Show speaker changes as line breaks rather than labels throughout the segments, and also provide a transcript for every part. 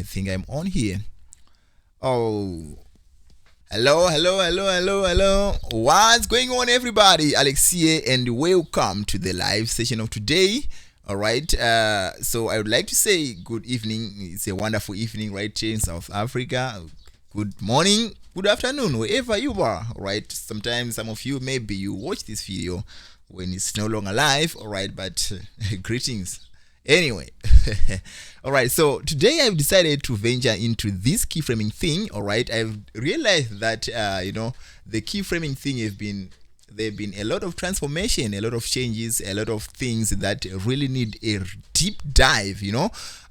I think I'm on here. Oh, hello. What's going on, everybody? Alex here, and welcome to the live session of today. All right. So I would like to say good evening. It's a wonderful evening right here in South Africa. Good morning, good afternoon, wherever you are. All right. Sometimes some of you maybe you watch this video when it's no longer live. All right, but greetings. Anyway, all right, so today I've decided to venture into this keyframing thing. All right, I've realized that the keyframing thing there've been a lot of transformation, a lot of changes, a lot of things that really need a deep dive.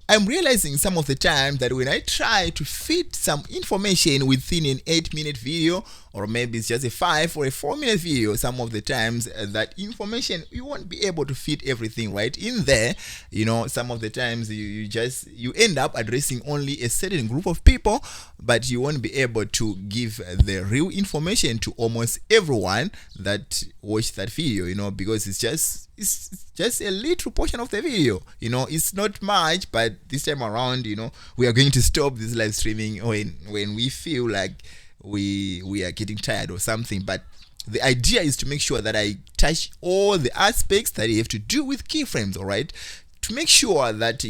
I'm realizing some of the time that when I try to fit some information within an 8-minute video, or maybe it's just a 5 or a 4-minute video, some of the times that information, you won't be able to fit everything right in there. Some of the times you end up addressing only a certain group of people, but you won't be able to give the real information to almost everyone that watched that video, because it's just a little portion of the video. It's not much, but this time around, we are going to stop this live streaming when we feel like we are getting tired or something. But the idea is to make sure that I touch all the aspects that you have to do with keyframes, all right, to make sure that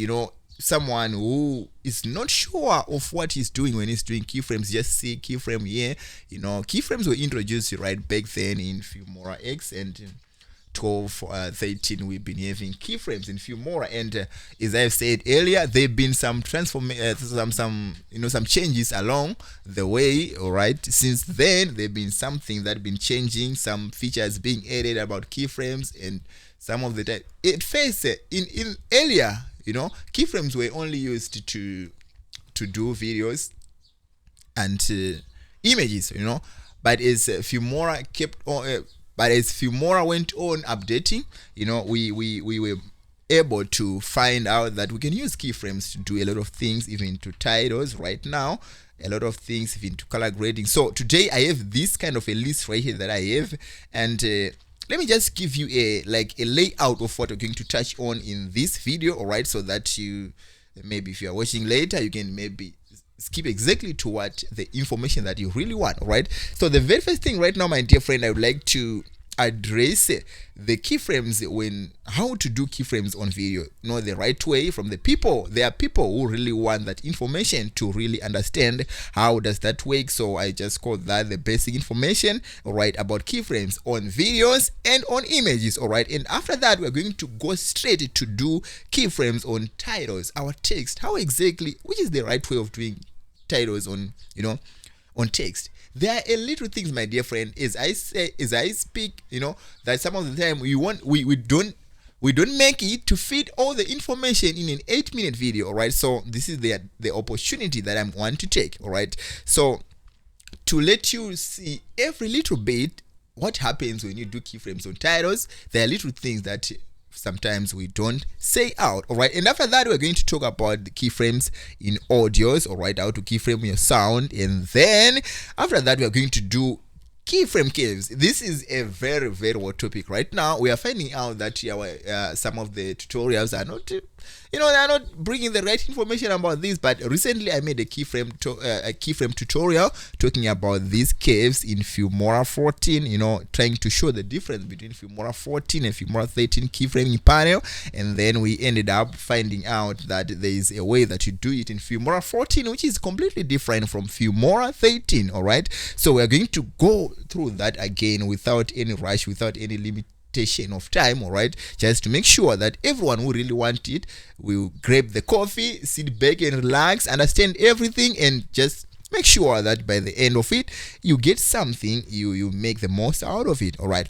someone who is not sure of what he's doing when he's doing keyframes just see keyframe here. Keyframes were introduced right back then in Filmora X, and 12, 13 we've been having keyframes in Filmora, and as I've said earlier, there've been some some changes along the way. All right, since then there've been something that been changing, some features being added about keyframes, and some of the time at first in earlier keyframes were only used to do videos and images, but as Filmora kept on but as Filmora went on updating, we were able to find out that we can use keyframes to do a lot of things, even to titles right now, a lot of things, even to color grading. So today I have this kind of a list right here that I have, and let me just give you a layout of what we're going to touch on in this video, all right, so that you maybe if you are watching later, you can maybe skip exactly to what the information that you really want. All right, so the very first thing right now, my dear friend, I would like to address the keyframes, how to do keyframes on video, the right way from the people. There are people who really want that information to really understand how does that work. So I just call that the basic information, all right, about keyframes on videos and on images. All right, and after that we're going to go straight to do keyframes on titles, our text, how exactly, which is the right way of doing titles on on text. There are a little things, my dear friend, as I speak, that some of the time we don't make it to fit all the information in an 8-minute video. All right, so this is the opportunity that I'm want to take. All right, so to let you see every little bit what happens when you do keyframes on titles, there are little things that sometimes we don't say out. All right, and after that we're going to talk about the keyframes in audios, all right, how to keyframe your sound, and then after that we're going to do keyframe caves. This is a very, very hot topic right now. We are finding out that some of the tutorials are not they are not bringing the right information about this, but recently I made a keyframe tutorial talking about these caves in Filmora 14, trying to show the difference between Filmora 14 and Filmora 13 keyframing panel, and then we ended up finding out that there is a way that you do it in Filmora 14 which is completely different from Filmora 13. all right, so we're going to go through that again without any rush, without any limitation of time. All right, just to make sure that everyone who really want it will grab the coffee, sit back and relax, understand everything, and just make sure that by the end of it you get something, you make the most out of it. All right,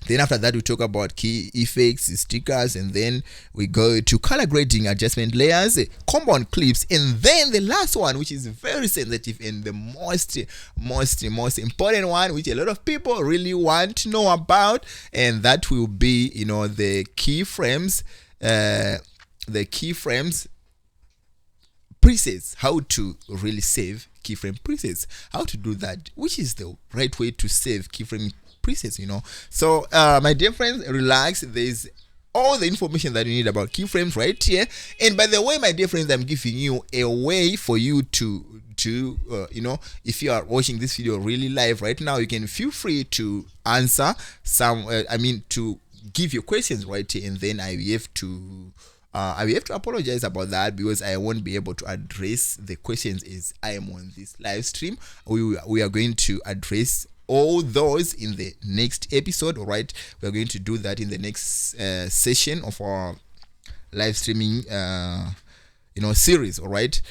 then after that we talk about key effects, stickers, and then we go to color grading, adjustment layers, compound clips, and then the last one, which is very sensitive and the most important one, which a lot of people really want to know about, and that will be the keyframes presets, how to really save keyframe presets, how to do that, which is the right way to save keyframe presets. So my dear friends, relax. There's all the information that you need about keyframes right here. And by the way, my dear friends, I'm giving you a way for you to if you are watching this video really live right now, you can feel free to answer some to give your questions right here, and then I will have to apologize about that because I won't be able to address the questions as I am on this live stream. We are going to address all those in the next episode. All right, we're going to do that in the next session of our live streaming series. All right,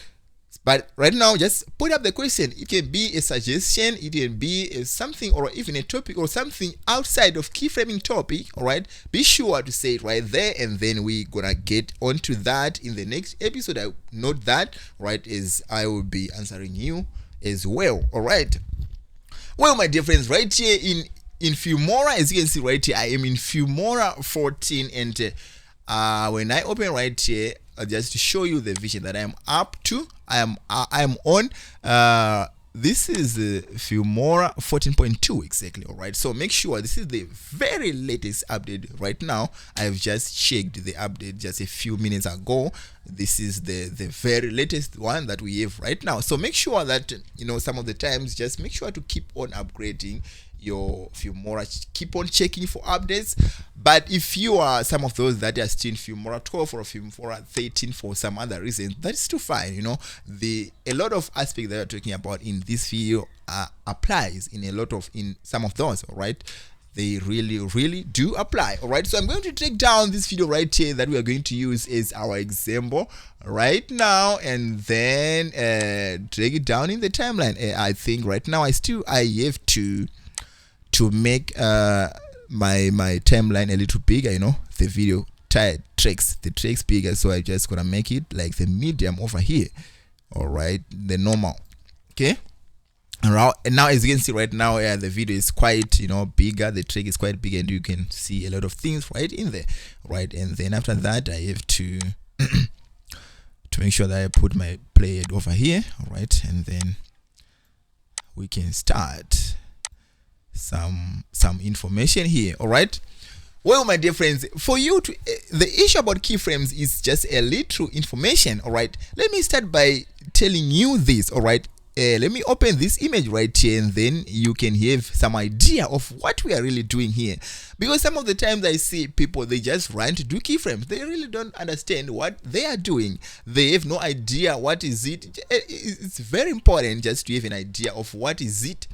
but right now, just put up the question. It can be a suggestion, it can be something, or even a topic, or something outside of keyframing topic. All right, be sure to say it right there, and then we're gonna get onto that in the next episode. I note that, right, as I will be answering you as well. All right. Well, my dear friends, right here in Filmora, as you can see right here, I am in Filmora 14, and when I open right here, just to show you the vision that I am up to, I am on. This is Filmora 14.2 exactly. All right, so make sure this is the very latest update right now. I have just checked the update just a few minutes ago. This is the very latest one that we have right now. So make sure that some of the times, just make sure to keep on upgrading your Filmora, keep on checking for updates. But if you are some of those that are still in Filmora 12 or Filmora 13 for some other reason, that is still fine. A lot of aspects that we're talking about in this video applies in some of those. All right, they really do apply. All right, so I'm going to take down this video right here that we are going to use as our example right now, and then drag it down in the timeline. I think right now I have to make my timeline a little bigger. The video tracks bigger, so I just gonna make it like the medium over here. All right, the normal. Okay, and now as you can see right now, the video is quite bigger, the track is quite big, and you can see a lot of things right in there. Right, and then after that I have to to make sure that I put my playhead over here. All right, and then we can start some information here. All right, well, my dear friends, for you to the issue about keyframes is just a little information. All right, let me start by telling you this. All right, let me open this image right here, and then you can have some idea of what we are really doing here, because some of the times I see people, they just run to do keyframes, they really don't understand what they are doing, they have no idea what is it. It's very important just to have an idea of what is it.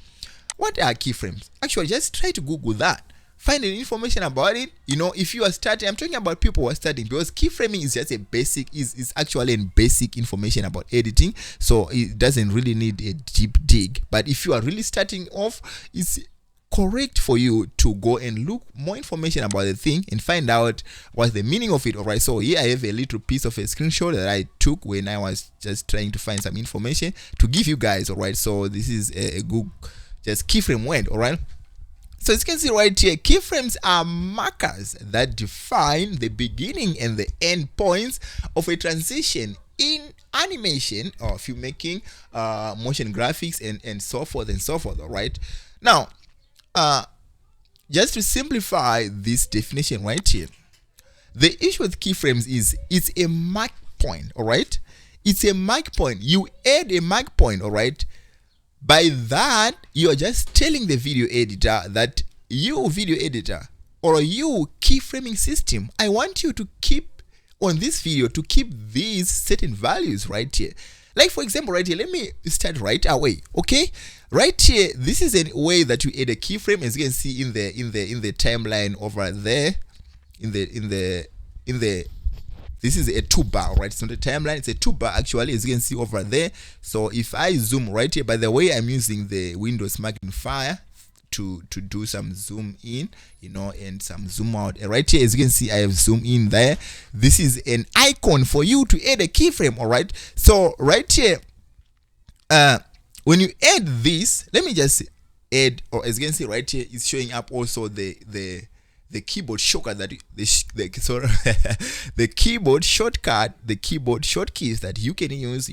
What are keyframes? Actually, just try to Google that. Find any information about it. If you are starting, I'm talking about people who are starting, because keyframing is just a basic, is actually a basic information about editing. So it doesn't really need a deep dig. But if you are really starting off, it's correct for you to go and look more information about the thing and find out what's the meaning of it. All right, so here I have a little piece of a screenshot that I took when I was just trying to find some information to give you guys. All right, so this is a good just keyframe word. All right, so as you can see right here, keyframes are markers that define the beginning and the end points of a transition in animation or filmmaking, motion graphics, and so forth and so forth. All right, now just to simplify this definition right here, the issue with keyframes is it's a mark point. All right, it's a mark point. You add a mark point. All right, by that you are just telling the video editor that you video editor or you keyframing system, I want you to keep on this video to keep these certain values right here. Like for example right here, let me start right away. Okay, right here, this is a way that you add a keyframe, as you can see in the timeline over there. This is a toolbar, right? It's not a timeline, it's a toolbar actually, as you can see over there. So if I zoom right here, by the way, I'm using the Windows magnifier to do some zoom in, and some zoom out. And right here, as you can see, I have zoomed in there. This is an icon for you to add a keyframe. All right, so right here, when you add this, let me just add, or as you can see right here, it's showing up also the keyboard shortcut that the keyboard shortcut, the keyboard shortkeys that you can use,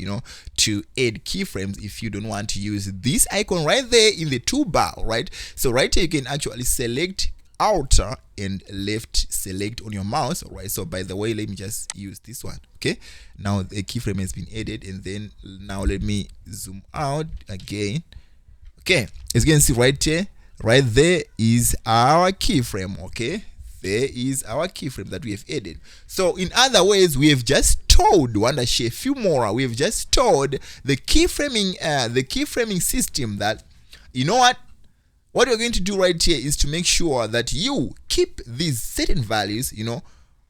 to add keyframes if you don't want to use this icon right there in the toolbar. Right, so right here you can actually select outer and left select on your mouse. All right, so by the way, let me just use this one. Okay, now the keyframe has been added, and then now let me zoom out again. Okay, as you can see right here, right there is our keyframe. Okay, there is our keyframe that we have added. So in other words, we have just told Wondershare Filmora, we have just told the keyframing system that, you know what we're going to do right here is to make sure that you keep these certain values, you know,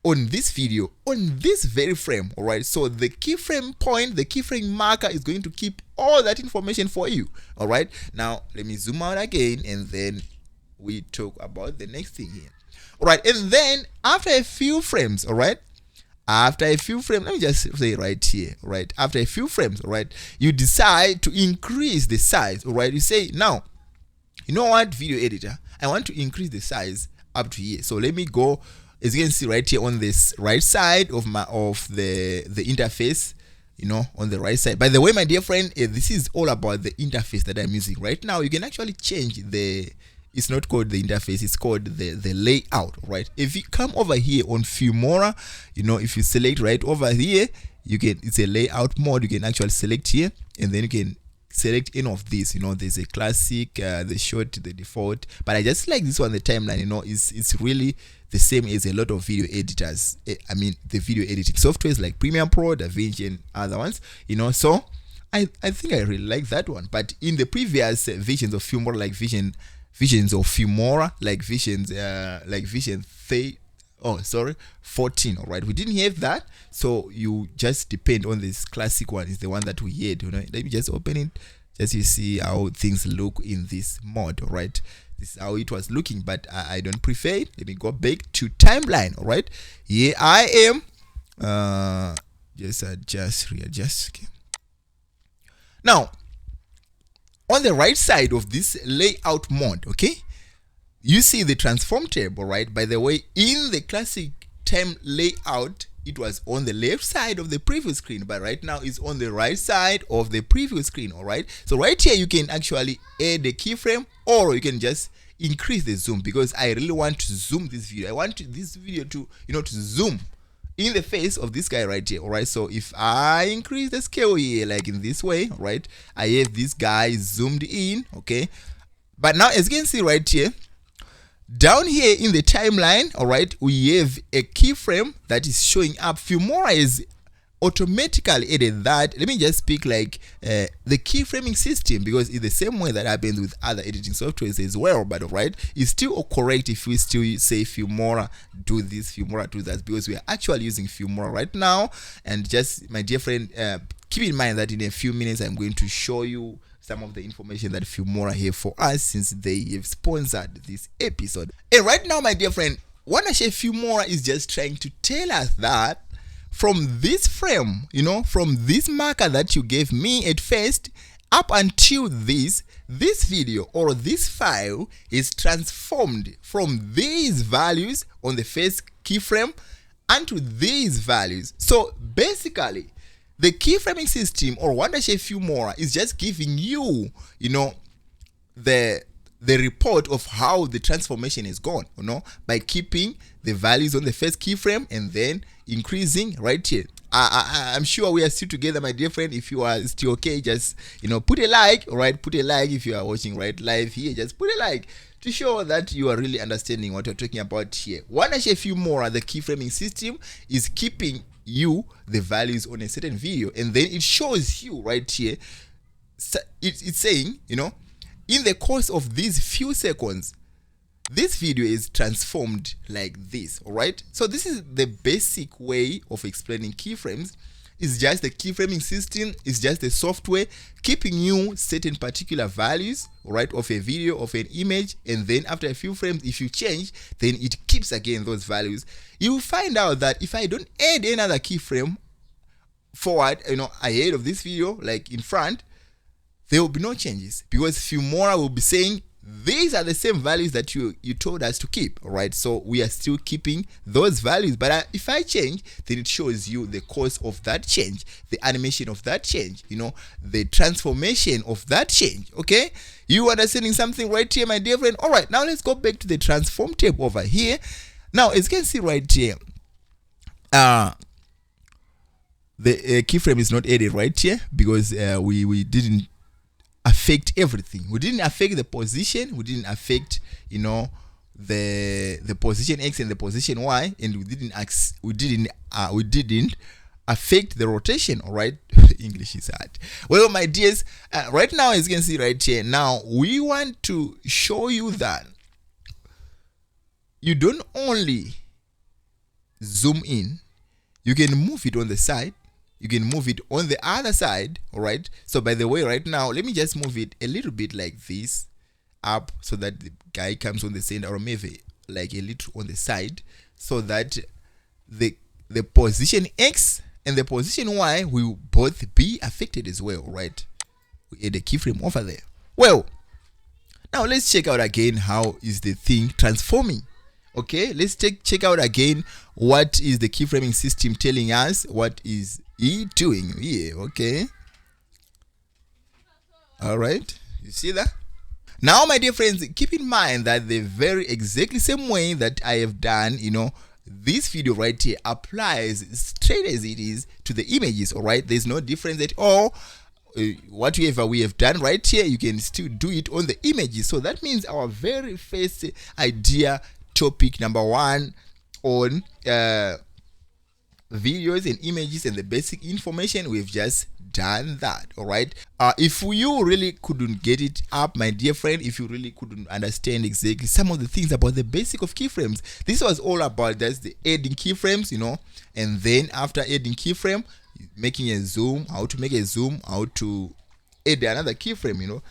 on this video, on this very frame. All right, so the keyframe point, the keyframe marker is going to keep all that information for you. All right, now let me zoom out again, and then we talk about the next thing here. All right, and then after a few frames, all right, after a few frames, let me just say right here, right, after a few frames, all right, you decide to increase the size. All right, you say, now, you know what, video editor, I want to increase the size up to here. So let me go, as you can see right here on this right side of the interface, you know, on the right side. By the way, my dear friend, this is all about the interface that I'm using right now. You can actually change the, it's not called the interface, it's called the layout, right? If you come over here on Filmora, you know, if you select right over here, you can, it's a layout mode, you can actually select here, and then you can select any of these. You know, there's a classic, the short, the default, but I just like this one, the timeline. You know, it's really the same as a lot of video editors. I mean, the video editing softwares like Premiere Pro, DaVinci, and other ones, you know. So I think I really like that one. But in the previous versions of Filmora, like visions of Filmora, like vision 14, all right, we didn't have that, so you just depend on this classic one, is the one that we had. You know, let me just open it, just you see how things look in this mode. All right, this is how it was looking, but I don't prefer it. Let me go back to timeline. All right, here I am. Just readjust. Okay. Now on the right side of this layout mode, okay, you see the transform tab. All right, by the way, in the classic time layout, it was on the left side of the preview screen, but right now it's on the right side of the preview screen. All right, so right here you can actually add a keyframe, or you can just increase the zoom, because I really want to zoom this video. I want this video to, you know, to zoom in the face of this guy right here. All right, so if I increase the scale here, like in this way, all right, I have this guy zoomed in. Okay, but now as you can see right here, down here in the timeline, all right, we have a keyframe that is showing up. Filmora is automatically added that. Let me just speak like the keyframing system, because it's the same way that happens with other editing softwares as well. But all right, it's still correct if we still say Filmora do this, Filmora do that, because we are actually using Filmora right now. And just, my dear friend, keep in mind that in a few minutes I'm going to show you some of the information that Filmora have for us, since they have sponsored this episode. And right now, my dear friend, Wondershare Filmora is just trying to tell us that from this frame, you know, from this marker that you gave me at first, up until this video or this file is transformed from these values on the first keyframe unto these values. So basically, the keyframing system or Wondershare Filmora is just giving you, you know, the report of how the transformation is gone, you know, by keeping the values on the first keyframe and then increasing right here. I'm sure we are still together, my dear friend. If you are still okay, just, you know, put a like. All right, put a like if you are watching right live here. Just put a like to show that you are really understanding what we're talking about here. Wondershare Filmora, the keyframing system, is keeping you the values on a certain video, and then it shows you right here. It's saying, you know, in the course of these few seconds, this video is transformed like this. All right, so this is the basic way of explaining keyframes. It's just the keyframing system, it's just the software keeping you certain particular values, all right, of a video, of an image, and then after a few frames, if you change, then it keeps again those values. You will find out that if I don't add another keyframe forward, you know, ahead of this video, like in front, there will be no changes, because Filmora will be saying these are the same values that you told us to keep. All right, so we are still keeping those values, but if I change, then it shows you the course of that change, the animation of that change, you know, the transformation of that change. Okay, you understanding something right here, my dear friend? All right, now let's go back to the transform tab over here. Now as you can see right here, the keyframe is not added right here because we didn't affect everything. We didn't affect the position, we didn't affect, you know, the position X and the position Y, and we didn't affect the rotation. All right. English is hard. Well, my dears, right now as you can see right here, now we want to show you that you don't only zoom in, you can move it on the side, you can move it on the other side. All right. So by the way, right now let me just move it a little bit like this up so that the guy comes on the center, or maybe like a little on the side, so that the position X and the position Y will both be affected as well. Right. We add a keyframe over there. Well, now let's check out again how is the thing transforming. Okay, let's check out again what is the keyframing system telling us, what is he doing here. Okay, all right, you see that? Now my dear friends, keep in mind that the very exactly same way that I have done, you know, this video right here applies straight as it is to the images. All right, there's no difference at all. Whatever we have done right here, you can still do it on the images. So that means our very first idea, topic number one on videos and images and the basic information, we've just done that. All right. If you really couldn't get it up, my dear friend, if you really couldn't understand exactly some of the things about the basic of keyframes, this was all about that's the adding keyframes, you know, and then after adding keyframe, making a zoom, how to make a zoom, how to add another keyframe, you know,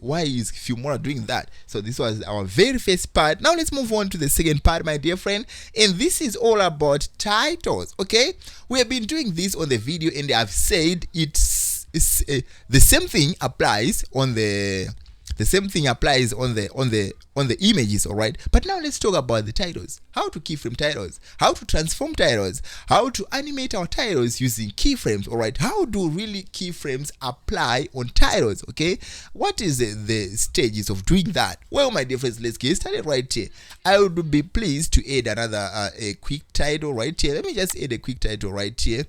why is Filmora doing that? So this was our very first part. Now let's move on to the second part, my dear friend, and this is all about titles. Okay, we have been doing this on the video, and I've said it's the same thing applies on the images. All right, but now let's talk about the titles, how to keyframe titles, how to transform titles, how to animate our titles using keyframes. All right, how do really keyframes apply on titles? Okay, what is the stages of doing that? Well, my dear friends, let's get started right here. I would be pleased to add another a quick title right here. Let me just add a quick title right here.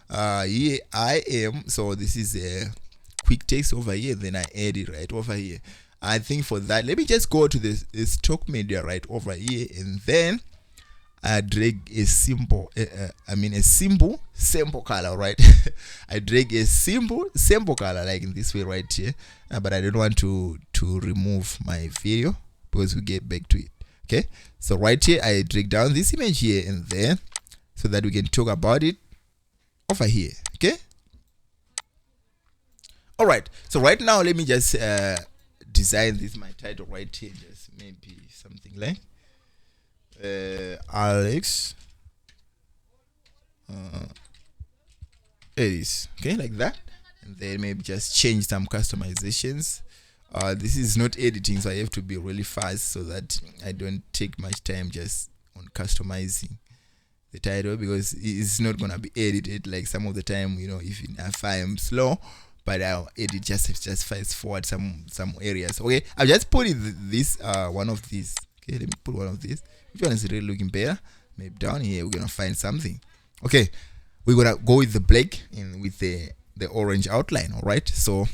Here I am. So this is a quick text over here, then I add it right over here. I think for that, let me just go to the stock media right over here, and then I drag a simple sample color, right? I drag a simple sample color like in this way right here, but I don't want to remove my video because we get back to it. Okay, so right here I drag down this image here, and then so that we can talk about it over here. Okay, all right, so right now let me just design this my title right here, just maybe something like Alex Edis, okay, like that, and then maybe just change some customizations. This is not editing, so I have to be really fast so that I don't take much time just on customizing the title, because it's not gonna be edited like some of the time, you know, if I am slow, but I'll edit just fast forward some areas. Okay, I've just put this one of these. Okay, let me put one of these. Which one is really looking better? Maybe down here we're gonna find something. Okay, we're gonna go with the black and with the orange outline. All right, so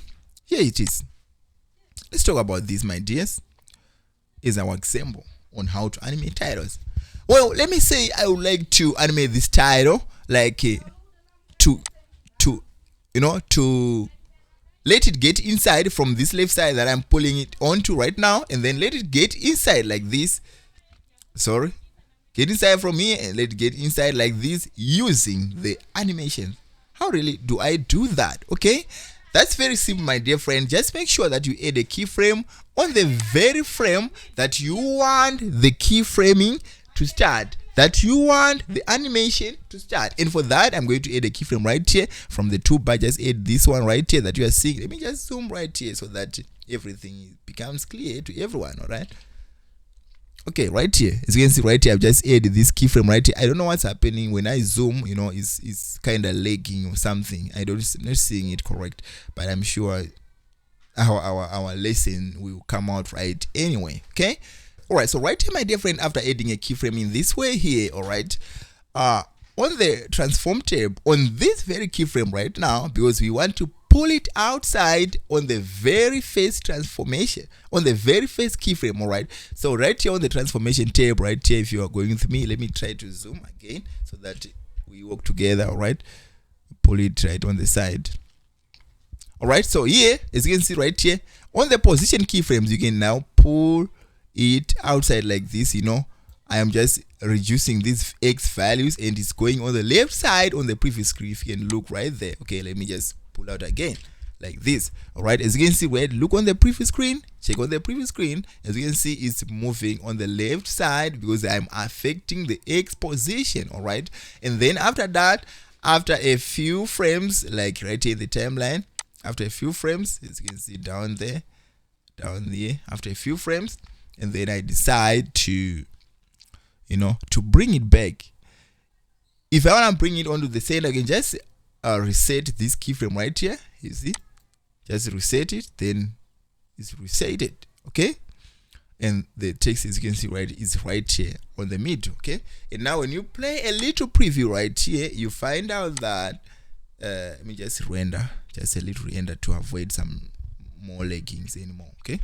here it is. Let's talk about this, my dears. Is our example on how to animate titles. Well, let me say I would like to animate this title like to let it get inside from this left side that I'm pulling it onto right now, and then let it get inside like this. Sorry, get inside from here and let it get inside like this using the animation. How really do I do that? Okay, that's very simple, my dear friend. Just make sure that you add a keyframe on the very frame that you want the keyframing to start, that you want the animation to start. And for that, I'm going to add a keyframe right here from the toolbar. Just add this one right here that you are seeing. Let me just zoom right here so that everything becomes clear to everyone. All right, okay, right here, as you can see right here, I've just added this keyframe right here. I don't know what's happening when I zoom, you know, it's kind of lagging or something. I'm not seeing it correct, but I'm sure our lesson will come out right anyway. Okay, All right, so right here, my dear friend, after adding a keyframe in this way here, all right, on the transform tab on this very keyframe right now, because we want to pull it outside on the very first transformation, on the very first keyframe. All right, so right here on the transformation tab right here, if you are going with me, let me try to zoom again so that we work together. All right, pull it right on the side. All right, so here, as you can see right here on the position keyframes, you can now pull it outside like this. I am just reducing these X values and it's going on the left side on the previous screen. If you can look right there. Okay, let me just pull out again like this. All right, as you can see, right, look on the previous screen, check on the previous screen. As you can see, it's moving on the left side because I'm affecting the X position. All right, and then after that, after a few frames, like right here in the timeline, after a few frames, as you can see down there, after a few frames, and then I decide to to bring it back. If I want to bring it onto the center, I can just reset this keyframe right here. You see, just reset it, then it's resetted. Okay, and the text, as you can see, right, is right here on the middle. Okay, and now when you play a little preview right here, you find out that let me just render just a little render to avoid some more laggings anymore. Okay,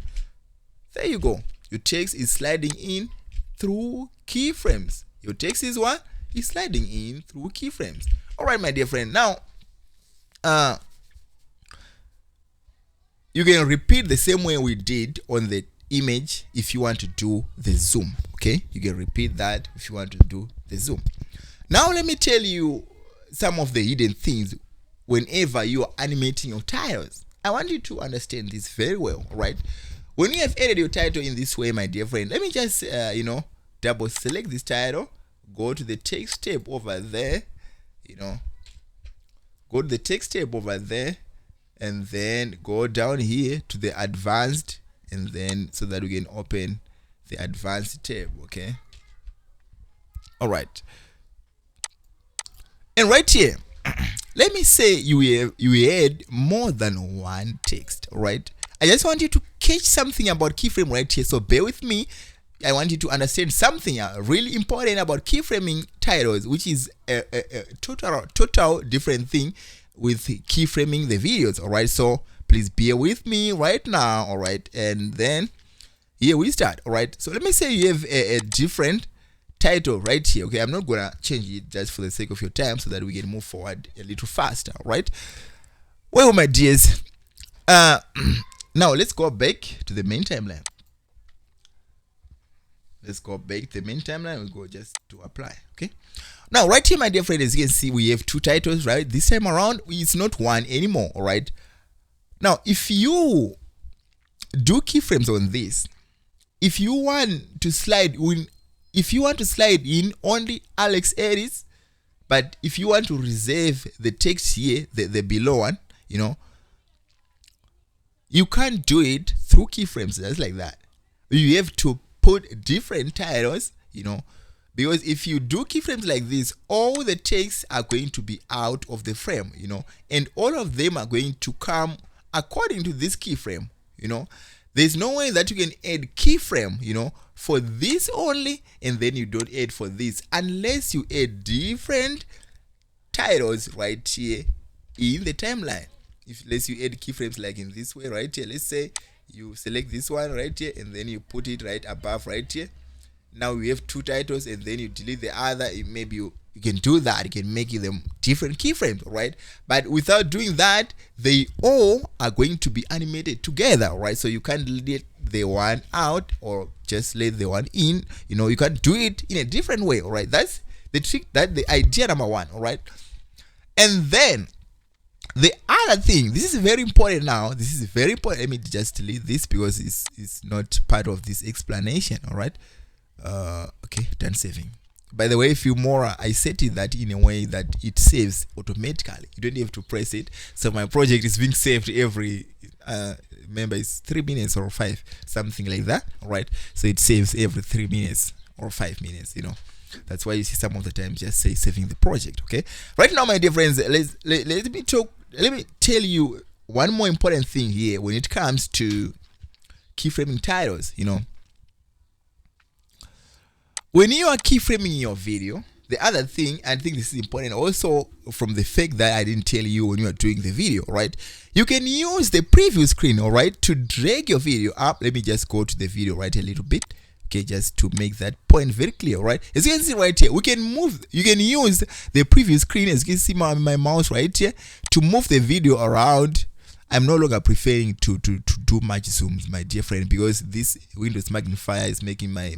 there you go. Your text is sliding in through keyframes. Your text is what? Is sliding in through keyframes. All right, my dear friend. Now, you can repeat the same way we did on the image if you want to do the zoom. Okay, you can repeat that if you want to do the zoom. Now, let me tell you some of the hidden things whenever you are animating your titles. I want you to understand this very well. All right. When you have added your title in this way, my dear friend, let me just, double select this title, go to the text tab over there, go to the text tab over there, and then go down here to the advanced, and then so that we can open the advanced tab. Okay. All right. And right here, let me say you add more than one text. All right. I just want you to catch something about keyframe right here, so bear with me. I want you to understand something really important about keyframing titles, which is a total different thing with keyframing the videos. All right, so please bear with me right now. All right, and then here we start. All right, so let me say you have a different title right here. Okay, I'm not gonna change it just for the sake of your time so that we can move forward a little faster. All right, well, my dears, now let's go back to the main timeline. Let's go back to the main timeline. We go just to apply. Okay. Now right here, my dear friend, as you can see, we have two titles, right? This time around, it's not one anymore. All right. Now, if you do keyframes on this, if you want to slide in only Alex Aries, but if you want to reserve the text here, the below one, you can't do it through keyframes just like that. You have to put different titles, because if you do keyframes like this, all the texts are going to be out of the frame, and all of them are going to come according to this keyframe. There's no way that you can add keyframe, for this only, and then you don't add for this, unless you add different titles right here in the timeline. If let's you add keyframes like in this way right here, let's say you select this one right here and then you put it right above right here. Now we have two titles and then you delete the other. Maybe you can do that. You can make them different keyframes, right? But without doing that, they all are going to be animated together, right? So you can't let the one out or just let the one in. You can do it in a different way, all right? That's the trick. That's the idea number one, all right? And then the other thing, this is very important now. This is very important. Let me just delete this because it's not part of this explanation. All right. Okay, done saving. By the way, Filmora, I set it that in a way that it saves automatically. You don't have to press it. So my project is being saved every, remember it's 3 minutes or 5, something like that. All right. So it saves every 3 minutes or 5 minutes, That's why you see some of the time just say saving the project. Okay. Right now, my dear friends, let me tell you one more important thing here when it comes to keyframing titles. when you are keyframing your video, the other thing, I think this is important also from the fact that I didn't tell you when you are doing the video, right? You can use the preview screen, all right, to drag your video up. Let me just go to the video right a little bit, okay, just to make that point very clear, right? As you can see right here, we can move, you can use the preview screen, as you can see my mouse right here, to move the video around. I'm no longer preferring to do much zooms, my dear friend, because this Windows magnifier is making my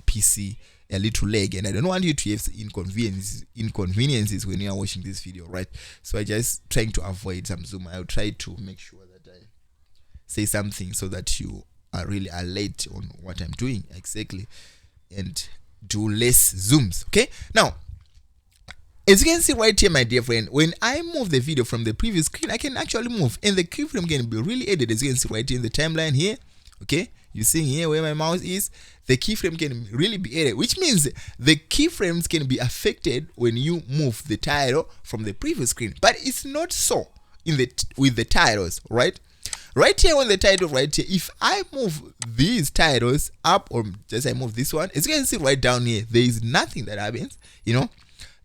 PC a little lag, and I don't want you to have inconveniences when you are watching this video, right? So I just trying to avoid some zoom. I'll try to make sure that I say something so that you are really alert on what I'm doing exactly, and do less zooms. Okay, now as you can see right here, my dear friend, when I move the video from the previous screen, I can actually move, and the keyframe can be really added, as you can see right here in the timeline here. Okay, you see here where my mouse is, the keyframe can really be added, which means the keyframes can be affected when you move the title from the previous screen. But it's not so with the titles, right? Right here on the title right here, if I move these titles up, or just I move this one, as you can see right down here, there is nothing that happens, you know.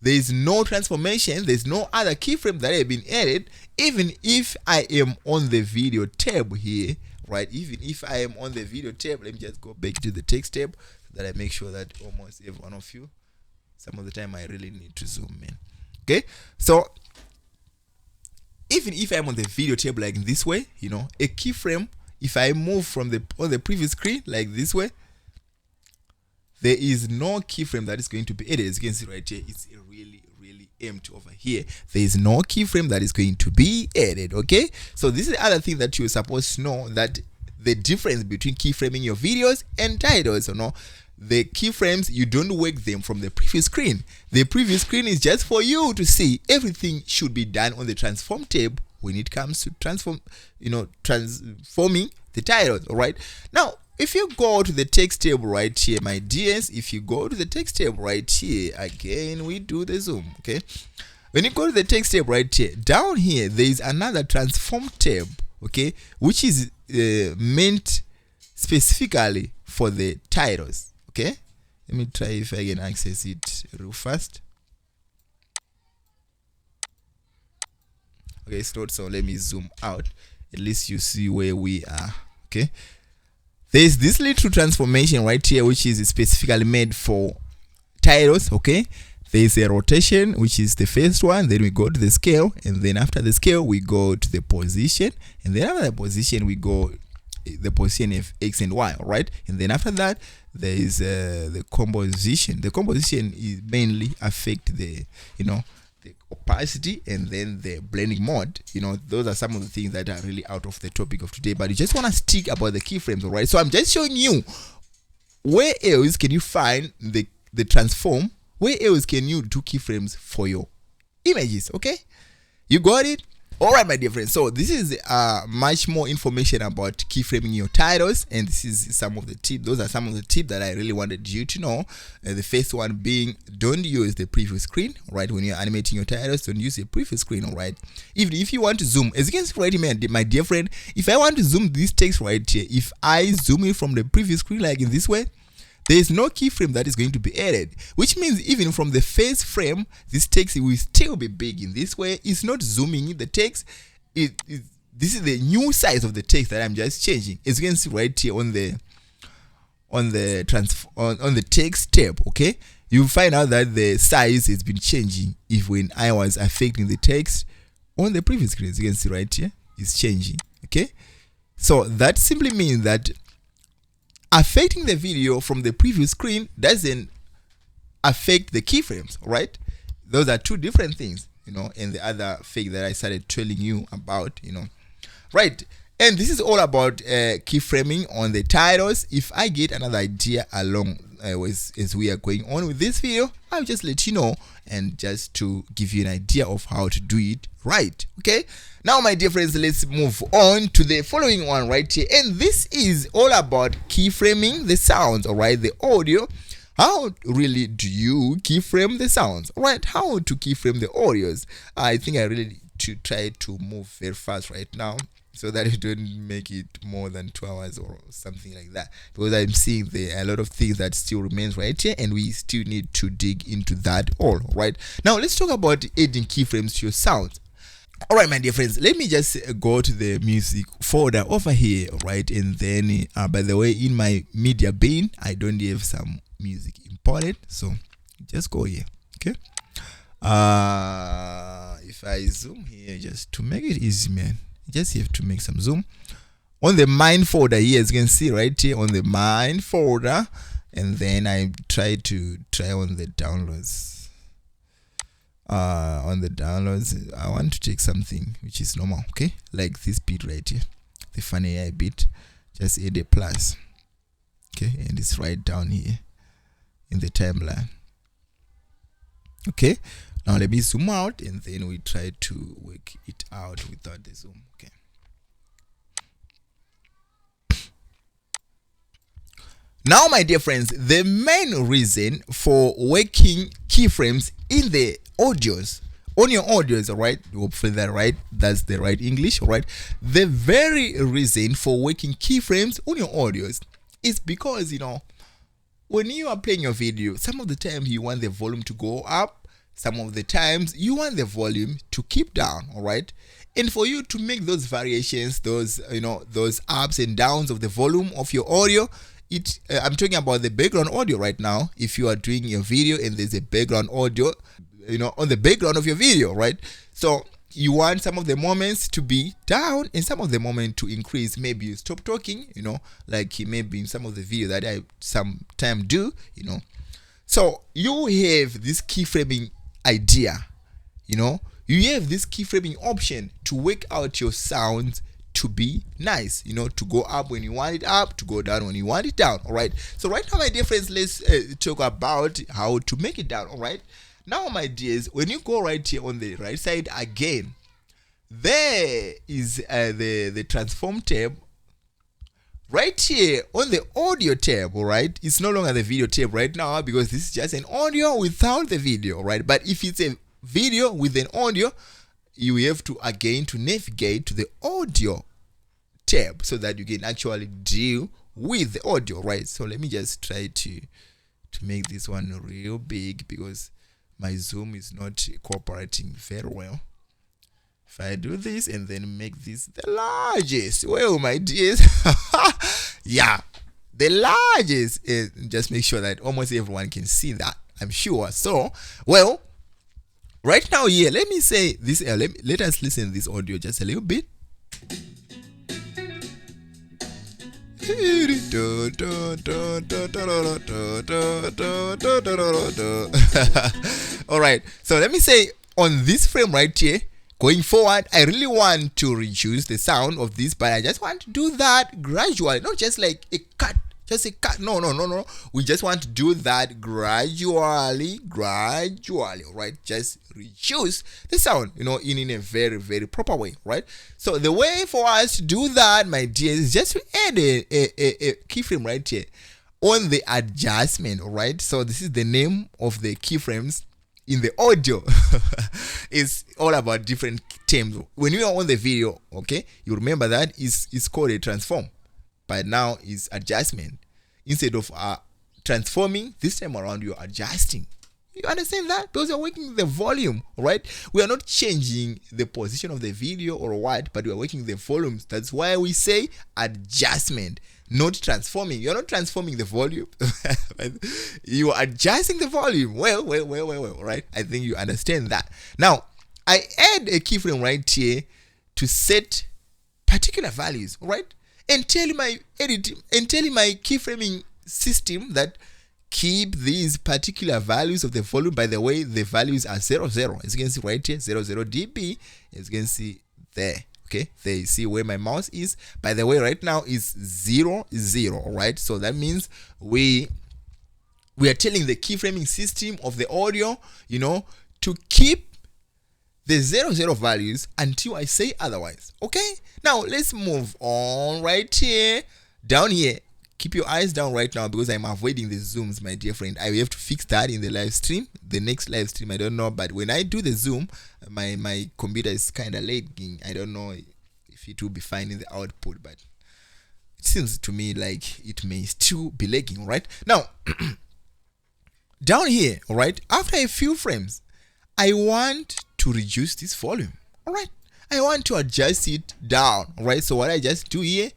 There is no transformation, there's no other keyframe that have been added, even if I am on the video tab here, right? Even if I am on the video tab, let me just go back to the text tab so that I make sure that almost every one of you, some of the time I really need to zoom in. Okay, so even if I'm on the video tab like in this way, you know, a keyframe, if I move from on the previous screen like this way, there is no keyframe that is going to be added. As you can see right here, it's really empty over here. There is no keyframe that is going to be added. Okay, so this is the other thing that you're supposed to know, that the difference between keyframing your videos and titles, you know, the keyframes, you don't work them from the previous screen. The previous screen is just for you to see. Everything should be done on the transform tab when it comes to transforming the titles. All right, now if you go to the text tab right here, my dears, if you go to the text tab right here, again we do the zoom. Okay, when you go to the text tab right here, down here there is another transform tab, okay, which is meant specifically for the titles. Okay, let me try if I can access it real fast. Okay, it's not, so let me zoom out, at least you see where we are. Okay, there's this little transformation right here which is specifically made for titles. Okay, there's a rotation, which is the first one, then we go to the scale, and then after the scale we go to the position, and then after the position we go the position of X and Y. All right, and then after that there is the composition. The composition is mainly affect the, you know, the opacity, and then the blending mode. You know, those are some of the things that are really out of the topic of today, but you just want to stick about the keyframes. All right, so I'm just showing you where else can you find the transform, where else can you do keyframes for your images. Okay, you got it? All right, my dear friends, so this is much more information about keyframing your titles, and this is some of the tips. Those are some of the tips that I really wanted you to know. The first one being, don't use the preview screen. All right, when you're animating your titles, don't use the preview screen. All right, even if you want to zoom, as you can see right here, my dear friend, if I want to zoom this text right here, if I zoom it from the preview screen like in this way, there is no keyframe that is going to be added, which means even from the first frame, this text will still be big in this way. It's not zooming in the text. This is the new size of the text that I'm just changing. As you can see right here on the text tab. Okay, you find out that the size has been changing if when I was affecting the text on the previous screen. As you can see right here, it's changing. Okay, so that simply means that affecting the video from the previous screen doesn't affect the keyframes. Right, those are two different things, you know, and the other thing that I started telling you about, you know, right? And this is all about keyframing on the titles. If I get another idea along as we are going on with this video, I'll just let you know, and just to give you an idea of how to do it right. Okay, now my dear friends, let's move on to the following one right here, and this is all about keyframing the sounds. All right, the audio. How really do you keyframe the sounds? All right, how to keyframe the audios? I think I really to try to move very fast right now. so that you don't make it more than 2 hours or something like that, because I'm seeing there are a lot of things that still remains right here, and we still need to dig into that all right. Now let's talk about adding keyframes to your sound. All right, my dear friends, let me just go to the music folder over here, right? And then by the way, in my media bin I don't have some music imported, so just go here. Okay, if I zoom here just to make it easy, man, you just have to make some zoom on the mine folder here, as you can see right here on the mine folder, and then I try on the downloads. On the downloads, I want to take something which is normal, okay, like this bit right here, the funny AI bit. Just add a plus, okay, and it's right down here in the timeline. Okay, now let me zoom out, and then we try to work it out without the zoom. Okay, now my dear friends, the main reason for working keyframes in the audios, on your audios, right, hopefully that's the right English, right, the very reason for working keyframes on your audios is because, you know, when you are playing your video, some of the times you want the volume to go up, some of the times you want the volume to keep down, all right, and for you to make those variations, those, you know, those ups and downs of the volume of your audio, I'm talking about the background audio right now. If you are doing your video and there's a background audio, you know, on the background of your video, right, so you want some of the moments to be down and some of the moment to increase. Maybe you stop talking, you know, like maybe in some of the video that I sometimes do, you know. So you have this keyframing idea, you know, you have this keyframing option to work out your sounds to be nice, you know, to go up when you want it up, to go down when you want it down. All right, so right now, my dear friends, let's talk about how to make it down. All right, now, my dears, when you go right here on the right side again, there is the transform tab right here on the audio tab. All right, it's no longer the video tab right now because this is just an audio without the video, right? But if it's a video with an audio, you have to again to navigate to the audio tab so that you can actually deal with the audio, right? So let me just try to make this one real big because my zoom is not cooperating very well. If I do this and then make this the largest, well, my dears, yeah, the largest, just make sure that almost everyone can see that, I'm sure. So, well, right now here, let me say this, let us listen to this audio just a little bit. All right, so let me say on this frame right here, going forward, I really want to reduce the sound of this, but I just want to do that gradually, not just like a cut, just a cut. No. We just want to do that gradually, all right? Just reduce the sound, you know, in a very, very proper way, right? So the way for us to do that, my dear, is just to add a keyframe right here on the adjustment, all right? So this is the name of the keyframes in the audio. It's all about different terms. When you are on the video, okay, you remember that it's called a transform, but now it's adjustment. Instead of transforming, this time around you're adjusting. You understand that? Because you're working the volume, right? We are not changing the position of the video or what, but we are working the volumes. That's why we say adjustment, not transforming. You're not transforming the volume. You are adjusting the volume. Well, right? I think you understand that. Now, I add a keyframe right here to set particular values, right? And tell my keyframing system that keep these particular values of the volume. By the way, the values are 00. As you can see right here, 00 dB. As you can see there. Okay, there you see where my mouse is. By the way, right now is 00. Right, so that means we are telling the keyframing system of the audio, you know, to keep the 00 values until I say otherwise. Okay, now let's move on right here, down here. Keep your eyes down right now because I'm avoiding the zooms, my dear friend. I will have to fix that in the live stream, the next live stream. I don't know, but when I do the zoom, my computer is kind of lagging. I don't know if if it will be fine in the output, but it seems to me like it may still be lagging. Right now, down here, all right, after a few frames, I want to reduce this volume. All right, I want to adjust it down. All right, so what I just do here,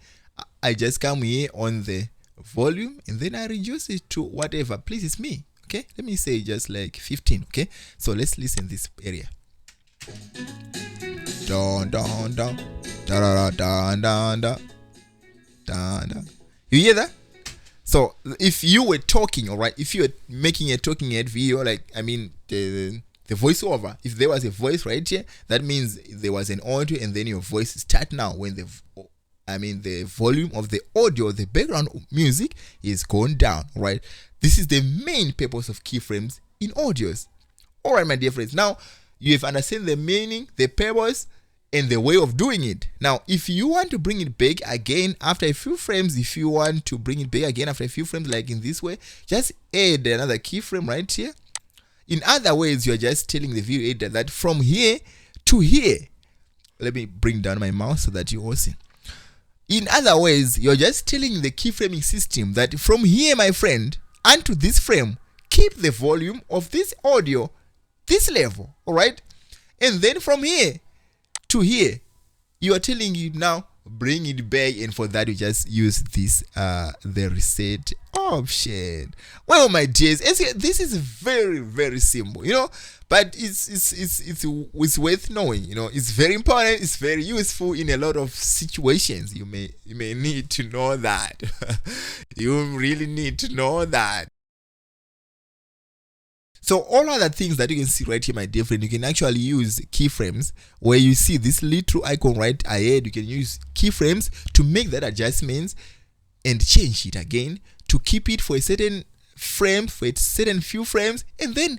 I just come here on the volume and then I reduce it to whatever pleases me. Okay, let me say just like 15. Okay, so let's listen this area. Down, down, down, da da da down, down, down, down. You hear that? So if you were talking, all right, if you were making a talking head video, like I mean the voiceover, if there was a voice right here, that means there was an audio and then your voice start now when the volume of the audio, the background music is going down, right? This is the main purpose of keyframes in audios. All right, my dear friends, now you have understood the meaning, the purpose, and the way of doing it. Now, if you want to bring it back again after a few frames, like in this way, just add another keyframe right here. In other words, you're just telling the video editor that from here to here, let me bring down my mouse so that you all see. In other words, you're just telling the keyframing system that from here, my friend, unto this frame, keep the volume of this audio this level, all right? And then from here to here, you are telling you now bring it back, and for that you just use this the reset option. Well, my dears, this is very, very simple, you know, but it's worth knowing, you know. It's very important, it's very useful in a lot of situations. You may need to know that. You really need to know that. So all other things that you can see right here, my dear friend, you can actually use keyframes. Where you see this little icon right ahead, you can use keyframes to make that adjustments and change it again, to keep it for a certain frame, for a certain few frames, and then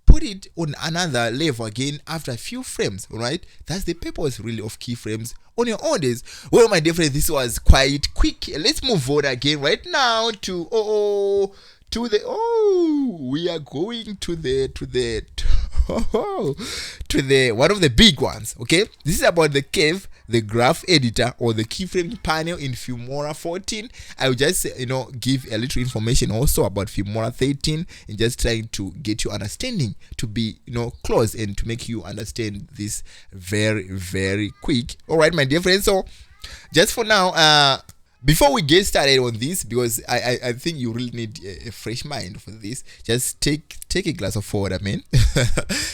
put it on another level again after a few frames, right? That's the purpose really of keyframes on your audios. Well, my dear friend, this was quite quick. Let's move on again right now to we are going to the one of the big ones. Okay, this is about the curve, the graph editor, or the keyframing panel in Filmora 14. I will just give a little information also about Filmora 13, and just trying to get your understanding to be close and to make you understand this very, very quick. All right, my dear friends, so just for now, before we get started on this, because I think you really need a fresh mind for this, just take a glass of water, man.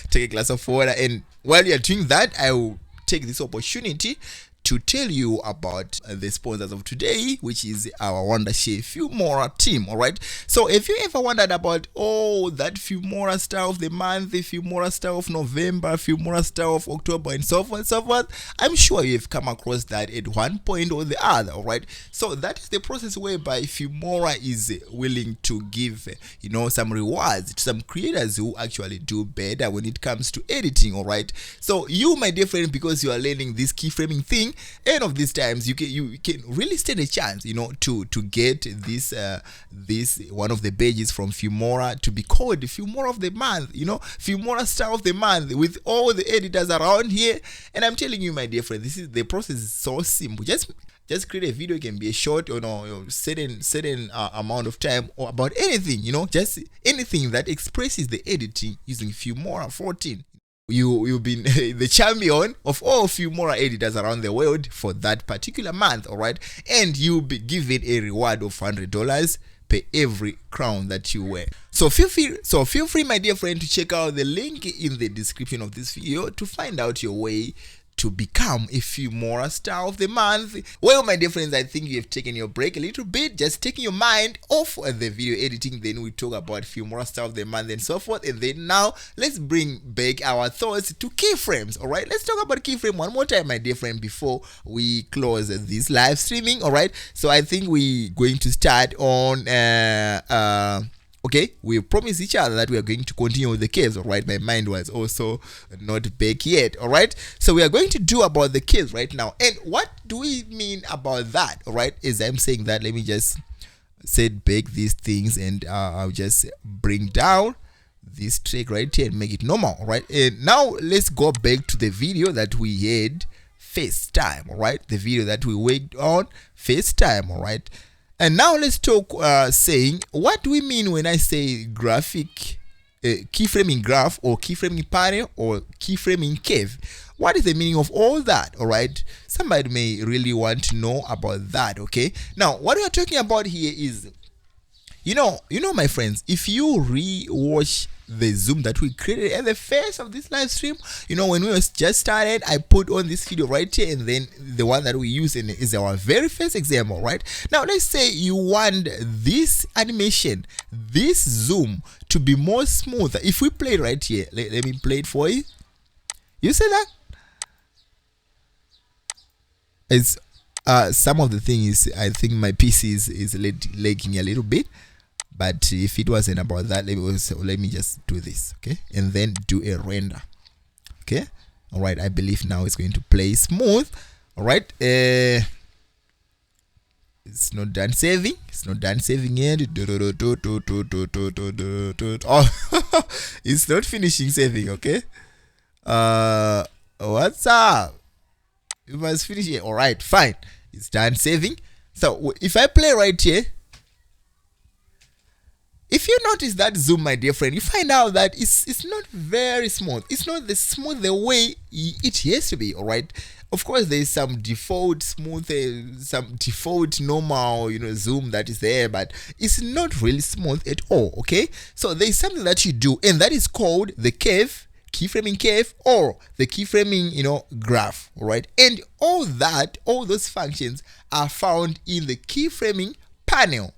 Take a glass of water, and while you're doing that, I will take this opportunity to tell you about the sponsors of today, which is our Wondershare Filmora team. All right, so if you ever wondered about that Filmora star of the month, the Filmora star of November, Filmora star of October, and so forth, I'm sure you've come across that at one point or the other. All right, so that is the process whereby Filmora is willing to give some rewards to some creators who actually do better when it comes to editing. All right, so you, my dear friend, because you are learning this keyframing thing, end of these times you can really stand a chance to get this one of the badges from Filmora to be called the Filmora of the month, Filmora star of the month, with all the editors around here. And I'm telling you, my dear friend, the process is so simple. Just create a video. It can be a short or certain amount of time, or about anything, just anything that expresses the editing using Filmora 14. You've been the champion of all Filmora editors around the world for that particular month, all right? And you'll be given a reward of $100 per every crown that you wear. So feel free, my dear friend, to check out the link in the description of this video to find out your way to become a Filmora star of the month. Well, my dear friends, I think you have taken your break a little bit, just taking your mind off the video editing. Then we talk about Filmora star of the month and so forth. And then now let's bring back our thoughts to keyframes. All right, let's talk about keyframe one more time, my dear friend, before we close this live streaming. All right, so I think we're going to start on okay, we promised each other that we are going to continue with the curves. All right, my mind was also not back yet. All right, so we are going to do about the curves right now. And what do we mean about that? All right, as I'm saying that, let me just set back these things, and I'll just bring down this track right here and make it normal. All right, and now let's go back to the video that we had first time, all right, the video that we worked on first time, all right. And now let's talk saying what do we mean when I say graphic keyframing graph or keyframing panel or keyframing curve. What is the meaning of all that? All right, somebody may really want to know about that. Okay, now what we are talking about here is, you know my friends, if you re-watch the zoom that we created at the first of this live stream, when we just started, I put on this video right here, and then the one that we use is our very first example. Right now, let's say you want this animation, this zoom to be more smoother. If we play it right here, let me play it for you. You see that? It's some of the thing is, I think my PC is lagging a little bit. But if it wasn't about that, let me just do this, okay, and then do a render. Okay, all right, I believe now it's going to play smooth. All right, it's not done saving, yet. Oh, it's not finishing saving. Okay, what's up? You must finish it. All right, fine, it's done saving. So if I play right here, if you notice that zoom, my dear friend, you find out that it's not very smooth. It's not the smooth the way it has to be. All right. Of course, there is some default smooth, some default normal, zoom that is there, but it's not really smooth at all. Okay. So there is something that you do, and that is called the curve, keyframing curve, or the keyframing, graph. All right. And all those functions are found in the keyframing panel.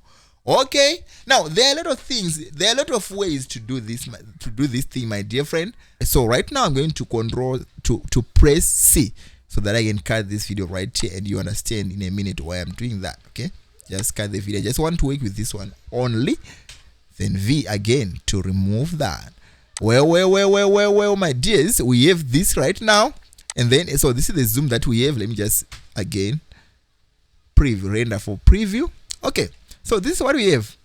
Okay, now there are a lot of things, there are a lot of ways to do this thing, my dear friend. So right now I'm going to press C so that I can cut this video right here, and you understand in a minute why I'm doing that. Okay, just cut the video. I just want to work with this one only, then V again to remove that. Well, my dears, we have this right now, and then so this is the zoom that we have. Let me just again preview, render for preview. Okay. So this is what we have.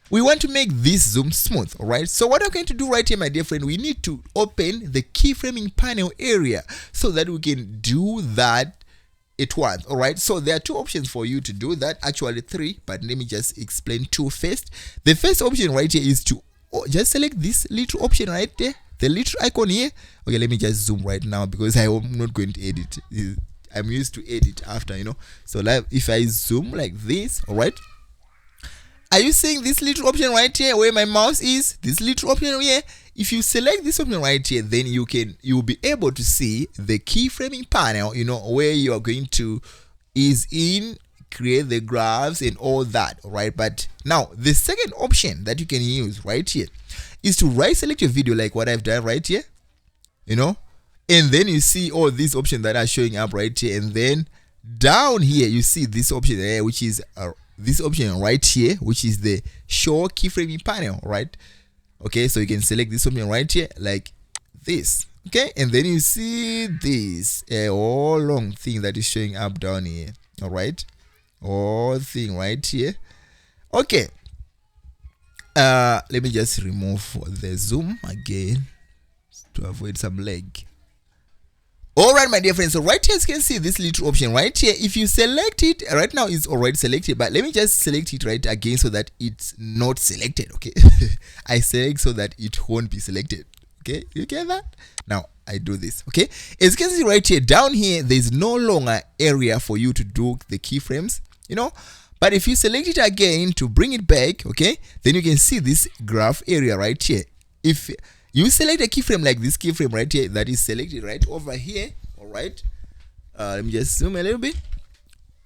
We want to make this zoom smooth, all right? So what I'm going to do right here, my dear friend, we need to open the keyframing panel area so that we can do that at once, all right? So there are two options for you to do that, actually three, but let me just explain two first. The first option right here is to just select this little option right there, the little icon here. Okay, let me just zoom right now because I'm not going to edit. I'm used to edit after, So like if I zoom like this, all right? Are you seeing this little option right here where my mouse is? This little option here. If you select this option right here, then you'll be able to see the keyframing panel, where you are going to ease in, create the graphs and all that, all right? But now the second option that you can use right here is to right select your video like what I've done right here, and then you see all these options that are showing up right here, and then down here you see this option there, which is this option right here, which is the show keyframing panel, right? Okay, so you can select this option right here like this. Okay, and then you see this all long thing that is showing up down here. All right, all thing right here. Okay, let me just remove the zoom again to avoid some lag. All right, my dear friends, so right here you can see this little option right here. If you select it right now, it's already selected, but let me just select it right again so that it's not selected. Okay, I select so that it won't be selected. Okay, you get that? Now I do this. Okay, as you can see right here, down here there's no longer area for you to do the keyframes, but if you select it again to bring it back, okay, then you can see this graph area right here. If you select a keyframe like this keyframe right here that is selected right over here, all right, let me just zoom a little bit.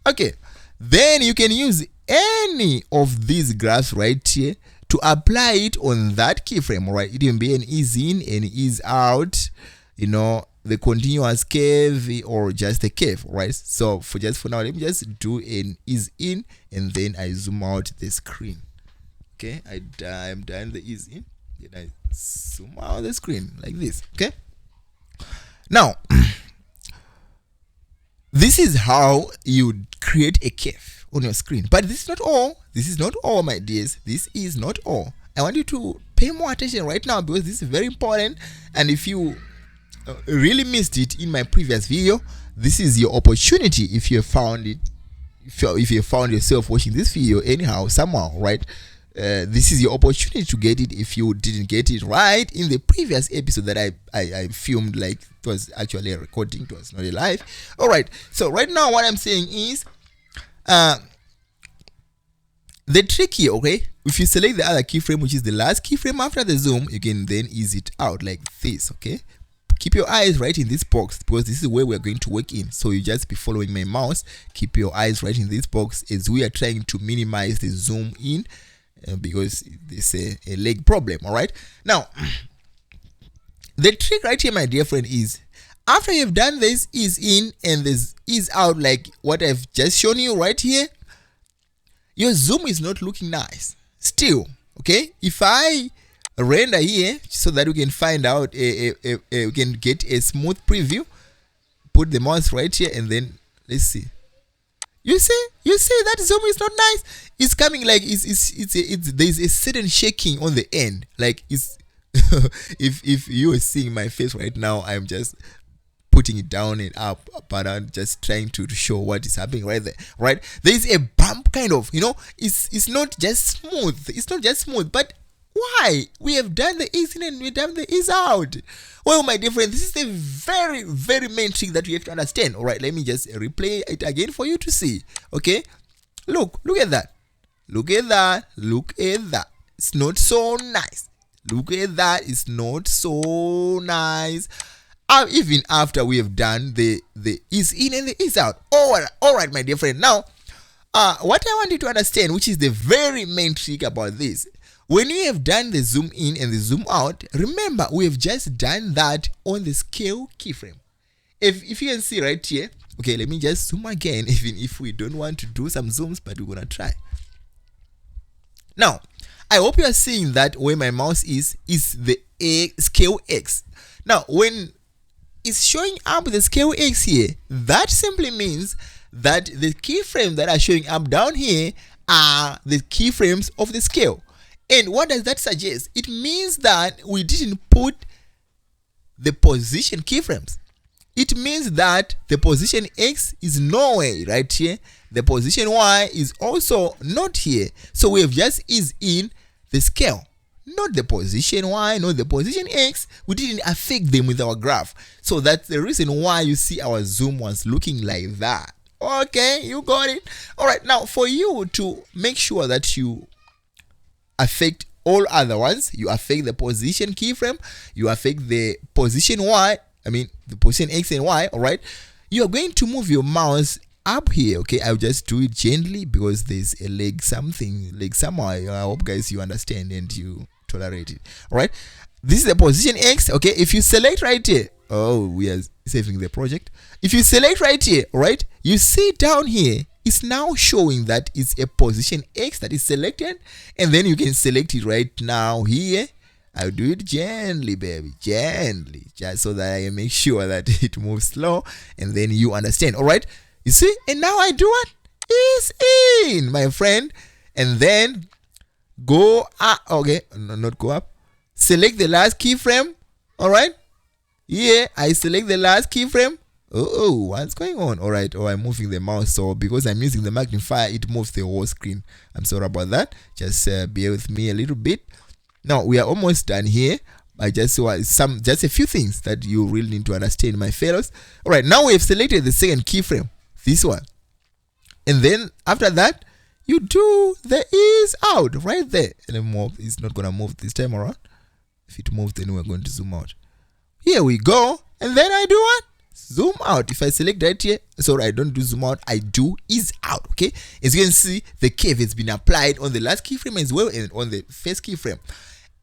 Okay, then you can use any of these graphs right here to apply it on that keyframe, all right? It can be an ease in and ease out, the continuous curve or just a curve, right? So for now, let me just do an ease in, and then I zoom out the screen. Okay, I'm done the ease in. Then I zoom out the screen like this. Okay, now this is how you create a curve on your screen, but this is not all, my dears. This is not all. I want you to pay more attention right now because this is very important, and if you really missed it in my previous video, this is your opportunity. If you have found it, if you found yourself watching this video anyhow, somehow, right, this is your opportunity to get it if you didn't get it right in the previous episode that I filmed. Like, it was actually a recording, it was not a live. All right, so right now what I'm saying is the trick here, okay, if you select the other keyframe, which is the last keyframe after the zoom, you can then ease it out like this. Okay, keep your eyes right in this box because this is where we're going to work in. So you just be following my mouse, keep your eyes right in this box as we are trying to minimize the zoom in because there's a leg problem. All right, now the trick right here, my dear friend, is after you've done this ease in and this ease out, like what I've just shown you right here, your zoom is not looking nice still. Okay, if I render here so that we can find out we can get a smooth preview, put the mouse right here and then let's see. You see that zoom is not nice. It's coming like there's a sudden shaking on the end, like it's if you are seeing my face right now, I'm just putting it down and up, but I'm just trying to show what is happening right there. Right, there is a bump kind of, it's not just smooth, but why? We have done the ease in and we've done the ease out. Well, my dear friend, this is the very, very main trick that you have to understand. All right, let me just replay it again for you to see. Okay, look at that. Look at that. It's not so nice. Look at that. It's not so nice. Even after we have done the ease in and the ease out. All right, my dear friend. Now, what I want you to understand, which is the very main trick about this, when you have done the zoom in and the zoom out, remember we have just done that on the scale keyframe. If you can see right here, okay, let me just zoom again, even if we don't want to do some zooms, but we're gonna try. Now, I hope you are seeing that where my mouse is the scale X. Now, when it's showing up the scale X here, that simply means that the keyframes that are showing up down here are the keyframes of the scale. And what does that suggest? It means that we didn't put the position keyframes. It means that the position X is nowhere right here. The position Y is also not here. So we have just eased in the scale, not the position Y, not the position X. We didn't affect them with our graph. So that's the reason why you see our zoom was looking like that. Okay, you got it. All right, now for you to make sure that you affect all other ones, you affect the position keyframe, you affect the position Y, the position X and Y. All right, you are going to move your mouse up here. Okay, I'll just do it gently because there's a leg somewhere. I hope guys you understand and you tolerate it. All right, this is the position X. Okay, if you select right here, we are saving the project. If you select right here, right, you see down here it's now showing that it's a position X that is selected, and then you can select it right now here. I'll do it gently, baby, gently, just so that I make sure that it moves slow and then you understand. All right, you see, and now I do what? Is in, my friend, and then go up. Okay, no, not go up. Select the last keyframe. All right, yeah, I select the last keyframe. What's going on? All right, I'm moving the mouse, so because I'm using the magnifier, it moves the whole screen. I'm sorry about that. Just bear with me a little bit. Now we are almost done here. I just saw just a few things that you really need to understand, my fellows. All right, now we have selected the second keyframe, this one, and then after that you do the ease out right there. And it's not gonna move this time around. If it moves, then we're going to zoom out. Here we go, and then I do what? Zoom out. If I select right here, sorry, I don't do zoom out, I do ease out. Okay, as you can see, the curve has been applied on the last keyframe as well and on the first keyframe.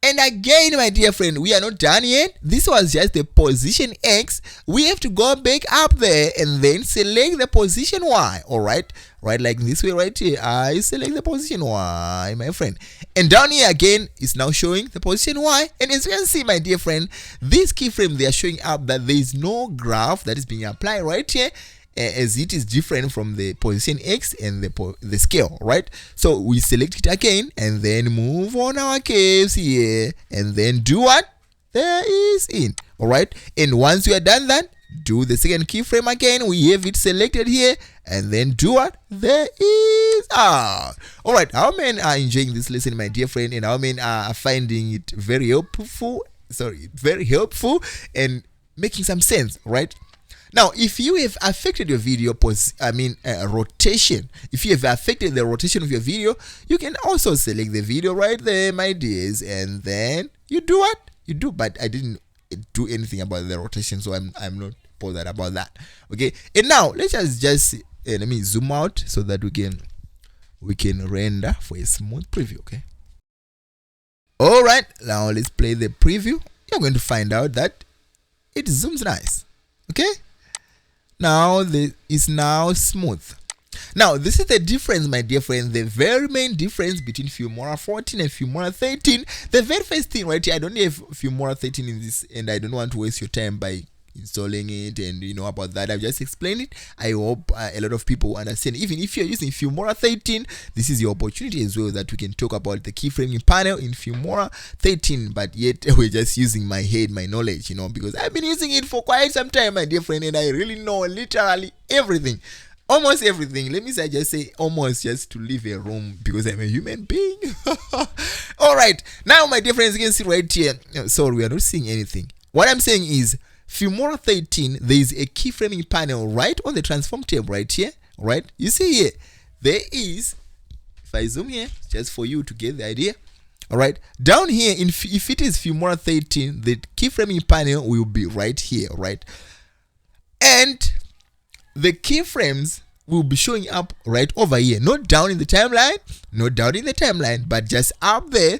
And again, my dear friend, we are not done yet. This was just the position X. We have to go back up there and then select the position Y. All right, right, like this way right here. I select the position Y, my friend. And down here again, it's now showing the position Y. And as you can see, my dear friend, this keyframe, they are showing up that there is no graph that is being applied right here, as it is different from the position X and the scale, right? So we select it again and then move on our curves here and then do what? There is in. All right, and once you are done that, do the second keyframe again. We have it selected here, and then do what? There is out. All right, how many are enjoying this lesson, my dear friend, and how many are finding it very helpful? Very helpful and making some sense, right? Now, if you have affected your video rotation, if you have affected the rotation of your video, you can also select the video right there, my dears, and then you do what you do. But I didn't do anything about the rotation, so I'm not bothered about that. Okay, and now let's just let me zoom out so that we can render for a smooth preview. Okay. All right, now let's play the preview. You're going to find out that it zooms nice. Okay. Now it's now smooth. Now this is the difference, my dear friend, the very main difference between Filmora 14 and Filmora 13. The very first thing right here, I don't have Filmora 13 in this, and I don't want to waste your time by installing it and you know about that. I've just explained it. I hope a lot of people understand. Even if you're using Filmora 13, this is your opportunity as well that we can talk about the keyframing panel in Filmora 13, but yet we're just using my head, my knowledge, you know, because I've been using it for quite some time, my dear friend, and I really know literally everything. Almost everything. Let me say, just say almost, just to leave a room because I'm a human being. All right, now my dear friends, you can see right here. Sorry, we are not seeing anything. What I'm saying is Filmora 13, there is a keyframing panel right on the transform tab right here. Right, you see here, there is, if I zoom here, just for you to get the idea. All right, down here, if it is Filmora 13, the keyframing panel will be right here, right? And the keyframes will be showing up right over here, not down in the timeline, but just up there.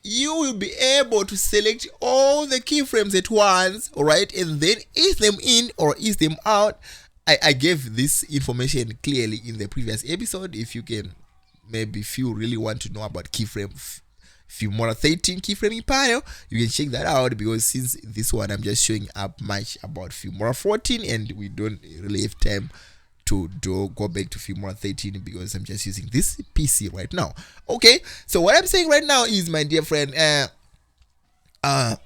You will be able to select all the keyframes at once, all right, and then ease them in or ease them out. I gave this information clearly in the previous episode. If you can, maybe if you really want to know about Filmora 13 keyframing panel, you can check that out, because since this one I'm just showing up much about Filmora 14 and we don't really have time to go back to Filmora 13 because I'm just using this PC right now. Okay, so what I'm saying right now is, my dear friend, all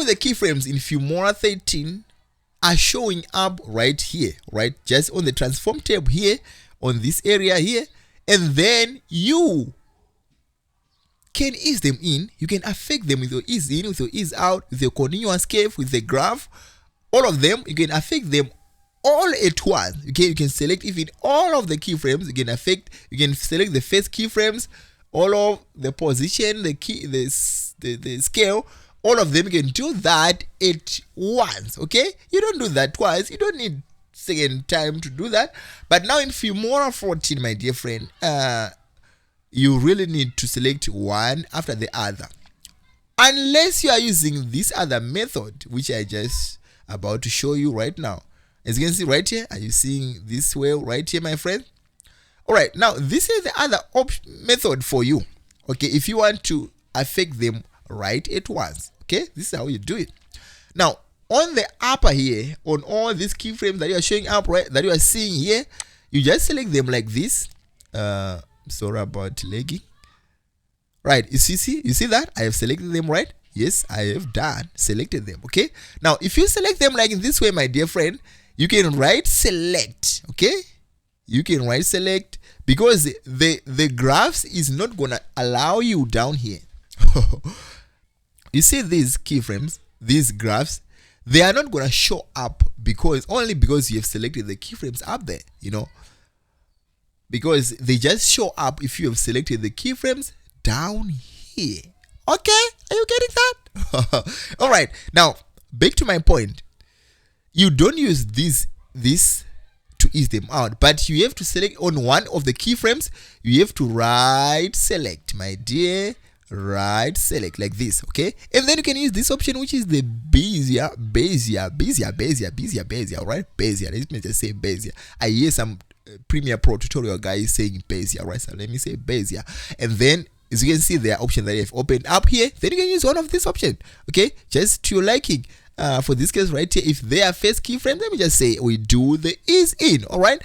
the keyframes in Filmora 13 are showing up right here, right, just on the transform tab here, on this area here, and then you can ease them in. You can affect them with your ease in, with your ease out, with your continuous curve, with the graph. All of them, you can affect them all at once. Okay, you can select even all of the keyframes. You can select the first keyframes, all of the position, the scale, all of them. You can do that at once. Okay, you don't do that twice. You don't need second time to do that. But now in Filmora 14, my dear friend, you really need to select one after the other, unless you are using this other method which I just about to show you right now. As you can see right here, are you seeing this way right here, my friend? All right, now this is the other method for you. Okay, if you want to affect them right at once. Okay, this is how you do it. Now on the upper here, on all these keyframes that you are showing up, right, that you are seeing here, you just select them like this. Sorry about lagging. Right, you see that I have selected them, right? Yes, I have selected them. Okay, now if you select them like in this way, my dear friend, you can right select. Okay, you can right select, because the graphs is not gonna allow you down here. You see these keyframes, these graphs, they are not gonna show up because you have selected the keyframes up there, you know, because they just show up if you have selected the keyframes down here. Okay, are you getting that? All right, now back to my point. You don't use this to ease them out, but you have to select on one of the keyframes. You have to right select, my dear, right select like this. Okay, and then you can use this option, which is the Bezier, right? Bezier. Let me just say Bezier. I hear some Premiere Pro tutorial guys saying Bezier, right? So let me say Bezier, and then as you can see, there are options that you have opened up here. Then you can use one of these options. Okay, just to your liking. For this case right here, if they are first keyframe, let me just say we do the ease in. All right,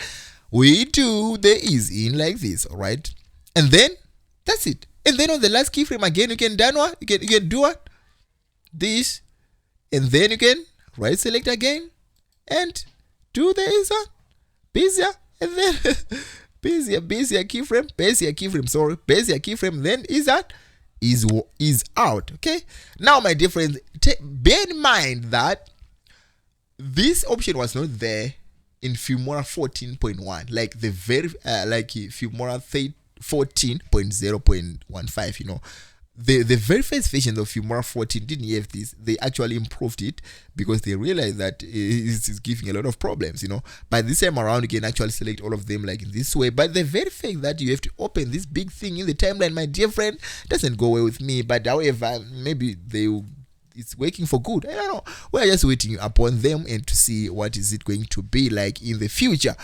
we do the ease in like this. All right, and then that's it. And then on the last keyframe again, you can do what? You can do what? this, and then you can right select again and do the insert, Bezier, and then Bezier keyframe, then insert is out. Okay, now my dear friends, bear in mind that this option was not there in Filmora 14.1, like the very like Filmora 14.0.15. You know, the very first version of Filmora 14 didn't have this. They actually improved it because they realized that it's giving a lot of problems, you know. But this time around, you can actually select all of them like in this way. But the very fact that you have to open this big thing in the timeline, my dear friend, doesn't go well with me. But however, maybe it's working for good. I don't know. We're just waiting upon them and to see what is it going to be like in the future.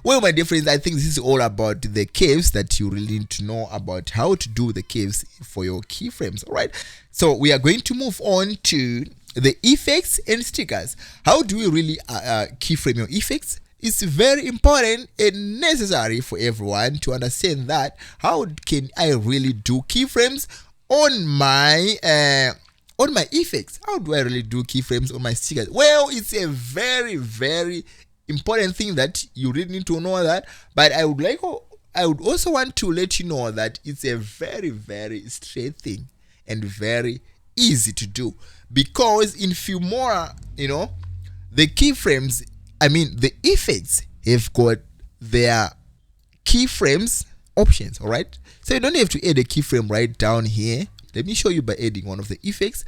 Well, my dear friends, I think this is all about the caves that you really need to know about how to do the caves for your keyframes. All right. So we are going to move on to the effects and stickers. How do we really keyframe your effects? It's very important and necessary for everyone to understand that. How can I really do keyframes on my effects? How do I really do keyframes on my stickers? Well, it's a very, very important thing that you really need to know that. But I would also want to let you know that it's a very, very straight thing and very easy to do, because in Filmora, you know, the keyframes, the effects have got their keyframes options. All right, so you don't have to add a keyframe right down here. Let me show you by adding one of the effects.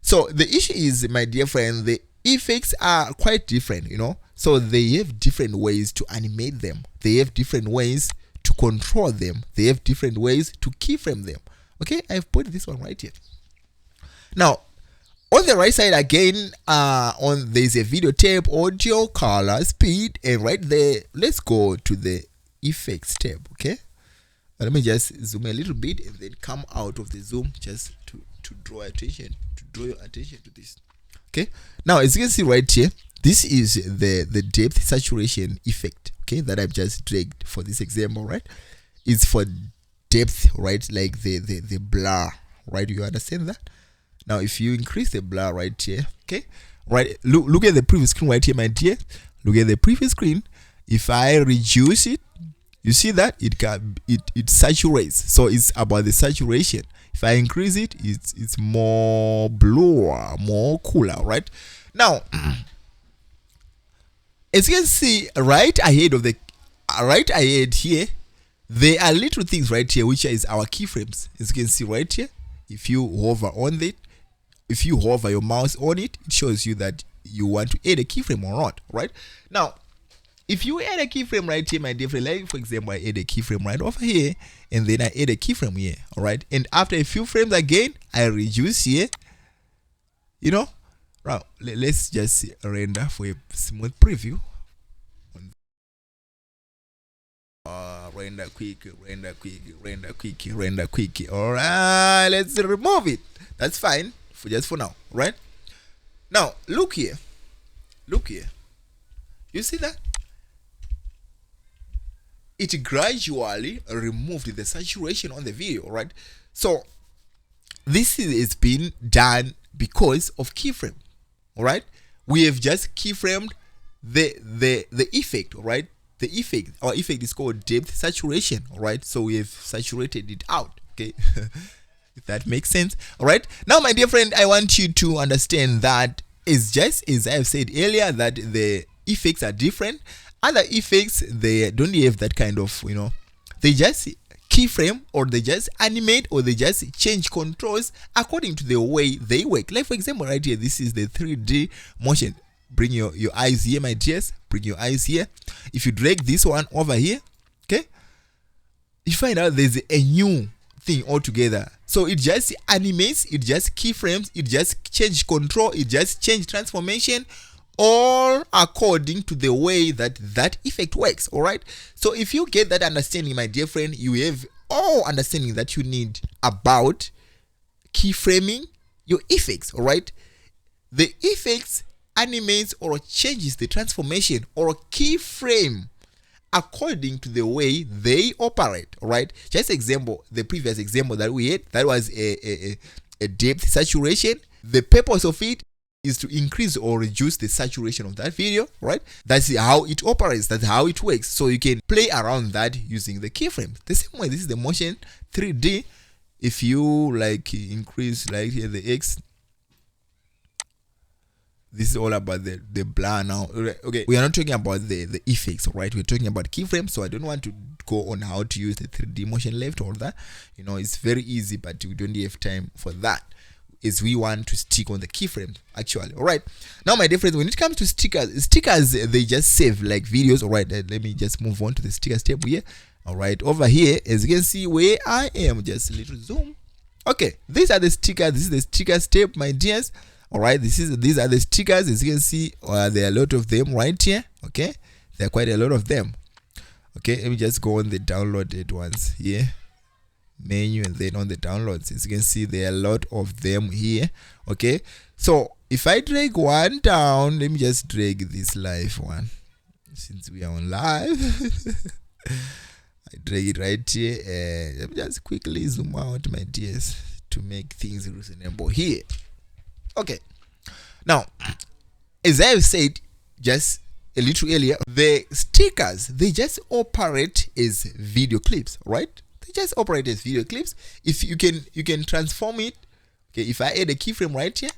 So the issue is, my dear friend, the effects are quite different, you know. So they have different ways to animate them. They have different ways to control them. They have different ways to keyframe them. Okay, I've put this one right here. Now, on the right side again, there's a video tab, audio, color, speed, and right there, let's go to the effects tab. Okay, let me just zoom a little bit and then come out of the zoom just to draw your attention to this. Okay, now as you can see right here, this is the depth saturation effect, okay, that I've just dragged for this example, right? It's for depth, right? Like the blur, right? You understand that? Now, if you increase the blur right here, okay, right? Look at the previous screen right here, my dear. Look at the previous screen. If I reduce it, you see that it saturates. So it's about the saturation. If I increase it, it's more bluer, more cooler, right? Now, as you can see right ahead here, there are little things right here, which is our keyframes. As you can see right here, if you hover on it, if you hover your mouse on it, it shows you that you want to add a keyframe or not, right? Now, if you add a keyframe right here, my dear friend, like for example, I add a keyframe right over here, and then I add a keyframe here, all right? And after a few frames again, I reduce here, you know. Now, let's just render for a smooth preview. Render quick. All right, let's remove it. That's fine for now, right? Now, look here. You see that? It gradually removed the saturation on the video, right? So this is been done because of keyframe. All right, we have just keyframed the effect. All right, the effect, our effect is called depth saturation. All right, so we have saturated it out. Okay, if that makes sense. All right, now my dear friend, I want you to understand that it's just as I have said earlier, that the effects are different. Other effects, they don't have that kind of, you know, they just keyframe, or they just animate, or they just change controls according to the way they work. Like for example right here, this is the 3D motion. Bring your eyes here, my dears. Bring your eyes here. If you drag this one over here, okay, you find out there's a new thing altogether. So it just animates, it just keyframes, it just change control, it just change transformation, all according to the way that effect works. All right, so if you get that understanding, my dear friend, you have all understanding that you need about keyframing your effects. All right, the effects animates or changes the transformation or keyframe according to the way they operate. All right, just example, the previous example that we had, that was a depth saturation. The purpose of it is to increase or reduce the saturation of that video, right? That's how it operates, that's how it works. So you can play around that using the keyframe. The same way, this is the motion 3D. If you like increase like here the X, this is all about the blur now. Okay, we are not talking about the effects, right? We're talking about keyframes. So I don't want to go on how to use the 3D motion left or that. You know, it's very easy, but we don't have time for that. Is we want to stick on the keyframe actually. All right, now my dear friends, when it comes to stickers they just save like videos. All right, let me just move on to the stickers tab here. All right, over here, as you can see where I am, just a little zoom. Okay, these are the stickers. This is the stickers tab, my dears. All right, these are the stickers. As you can see, there are a lot of them right here. Okay, there are quite a lot of them. Okay, let me just go on the downloaded ones here, menu, and then on the downloads. As you can see, there are a lot of them here. Okay, so if I drag one down, let me just drag this live one since we are on live. I drag it right here. Let me just quickly zoom out, my dears, to make things reasonable here. Okay, now as I've said just a little earlier, the stickers, they just operate as video clips, right? They just operate as video clips. If you can transform it. Okay, if I add a keyframe right here,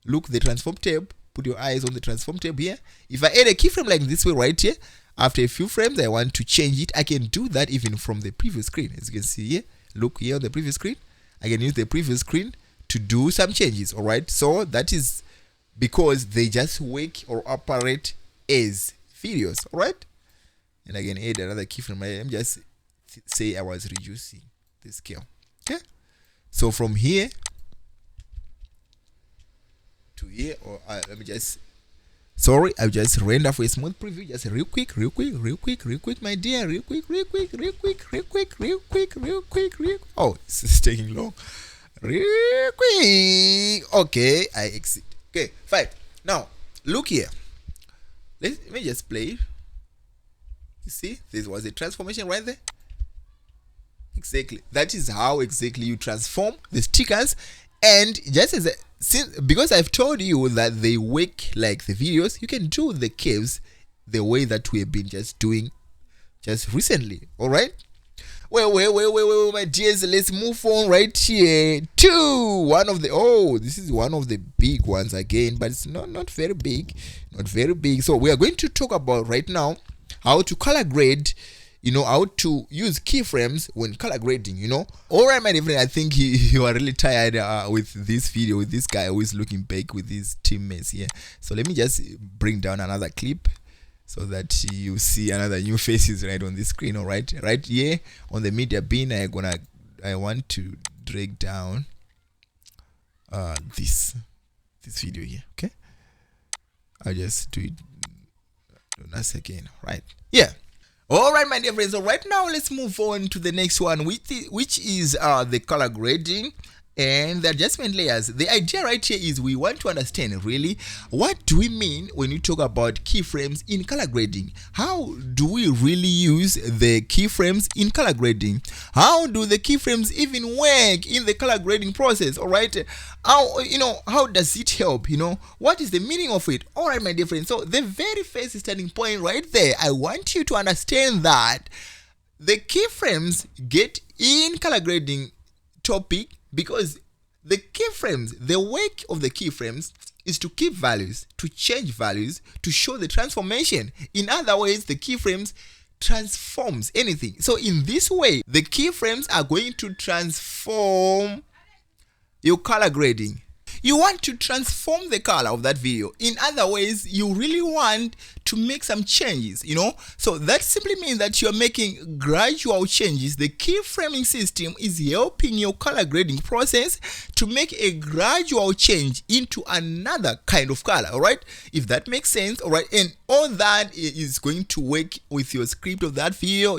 look, the transform tab, put your eyes on the transform tab here. If I add a keyframe like this way right here, after a few frames I want to change it, I can do that even from the previous screen. As you can see here, look here on the previous screen, I can use the previous screen to do some changes. All right, so that is because they just work or operate as videos. All right, and I can add another keyframe. I'm just say I was reducing the scale. Okay, so from here to here, or let me just, sorry, I'll just render for a smooth preview, just real quick, my dear, real quick. Oh, it's taking long. Real quick. Okay, I exit. Okay, fine. Now look here. Let me just play. You see, this was a transformation right there. Exactly. That is how exactly you transform the stickers. And just as because I've told you that they work like the videos, you can do the curves the way that we have been just doing just recently. All right. Well, my dears, let's move on right here to one of the, this is one of the big ones again, but it's not very big, So we are going to talk about right now how to color grade, how to use keyframes when color grading, All right, my dear friend, I think you are really tired with this video, with this guy who is looking back with his teammates here. So let me just bring down another clip so that you see another new faces right on the screen. All right, right here on the media bin, I want to drag down this video here. Okay, I'll just do it once again. Right, yeah. All right, my dear friends. So right now, let's move on to the next one, which is the color grading and the adjustment layers. The idea right here is we want to understand really what do we mean when we talk about keyframes in color grading. How do we really use the keyframes in color grading? How do the keyframes even work in the color grading process? All right, how does it help? What is the meaning of it? All right, my dear friends. So the very first starting point right there, I want you to understand that the keyframes get in color grading topic because the keyframes, the work of the keyframes is to keep values, to change values, to show the transformation. In other words, the keyframes transforms anything. So in this way, the keyframes are going to transform your color grading. You want to transform the color of that video. In other ways, you really want to make some changes, So that simply means that you're making gradual changes. The keyframing system is helping your color grading process to make a gradual change into another kind of color, all right? If that makes sense, all right? And all that is going to work with your script of that video,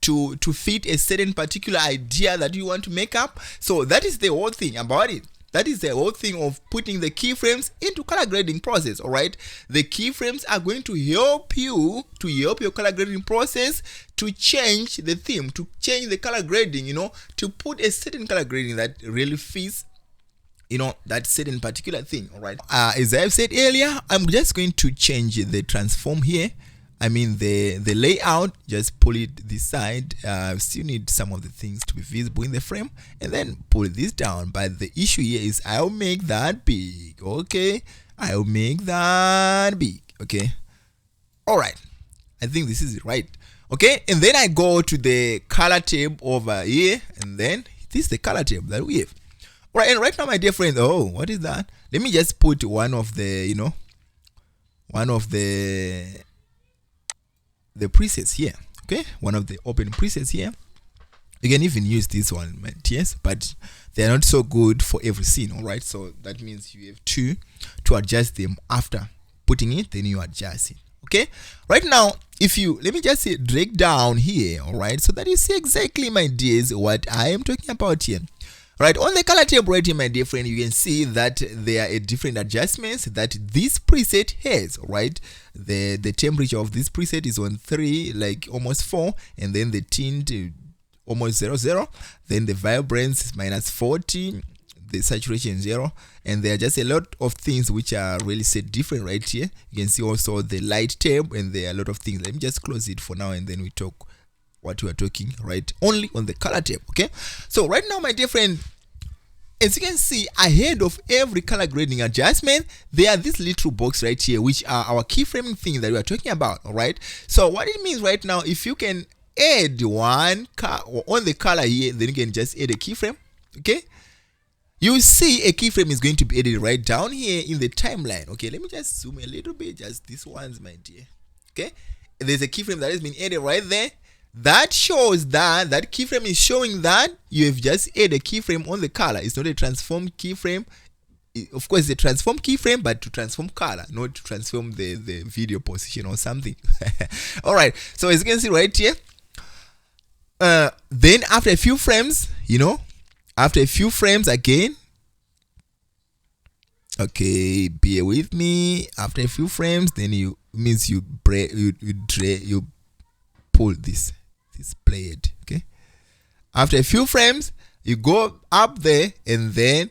to fit a certain particular idea that you want to make up. So that is the whole thing about it. That is the whole thing of putting the keyframes into color grading process. All right, the keyframes are going to help you your color grading process to change the theme, to change the color grading, to put a certain color grading that really fits that certain particular thing. All right, as I've said earlier, I'm just going to change the transform here. I mean the layout, just pull it this side. Still need some of the things to be visible in the frame, and then pull this down. But the issue here is I'll make that big. Okay, I'll make that big. Okay, all right, I think this is it, right? Okay, and then I go to the color tab over here, and then this is the color tab that we have. All right, and right now, my dear friend, oh, what is that? Let me just put one of the the presets here. Okay, one of the open presets here. You can even use this one, my dears, but they are not so good for every scene. All right, so that means you have to adjust them after putting it, then you adjust it. Okay, right now, if you let me just say drag down here, all right, so that you see exactly, my dears, what I am talking about here. Right, on the color tab right here, my dear friend, you can see that there are different adjustments that this preset has. Right, the temperature of this preset is on 3, like almost 4, and then the tint almost 0. Then the vibrance is -40, the saturation 0, and there are just a lot of things which are really set different right here. You can see also the light tab, and there are a lot of things. Let me just close it for now, and then we talk what we are talking right only on the color tab. Okay, so right now, my dear friend, as you can see, ahead of every color grading adjustment, there are this little box right here, which are our keyframing thing that we are talking about. All right, so what it means right now, if you can add one on the color here, then you can just add a keyframe. Okay, you see a keyframe is going to be added right down here in the timeline. Okay, let me just zoom a little bit, just these ones, my dear. Okay, there's a keyframe that has been added right there. That shows that keyframe is showing that you have just added a keyframe on the color. It's not a transform keyframe. Of course, it's a transform keyframe, but to transform color, not to transform the video position or something. All right, so as you can see right here, then after a few frames, after a few frames again, okay, bear with me. After a few frames, then you pull this blade. Okay, after a few frames, you go up there, and then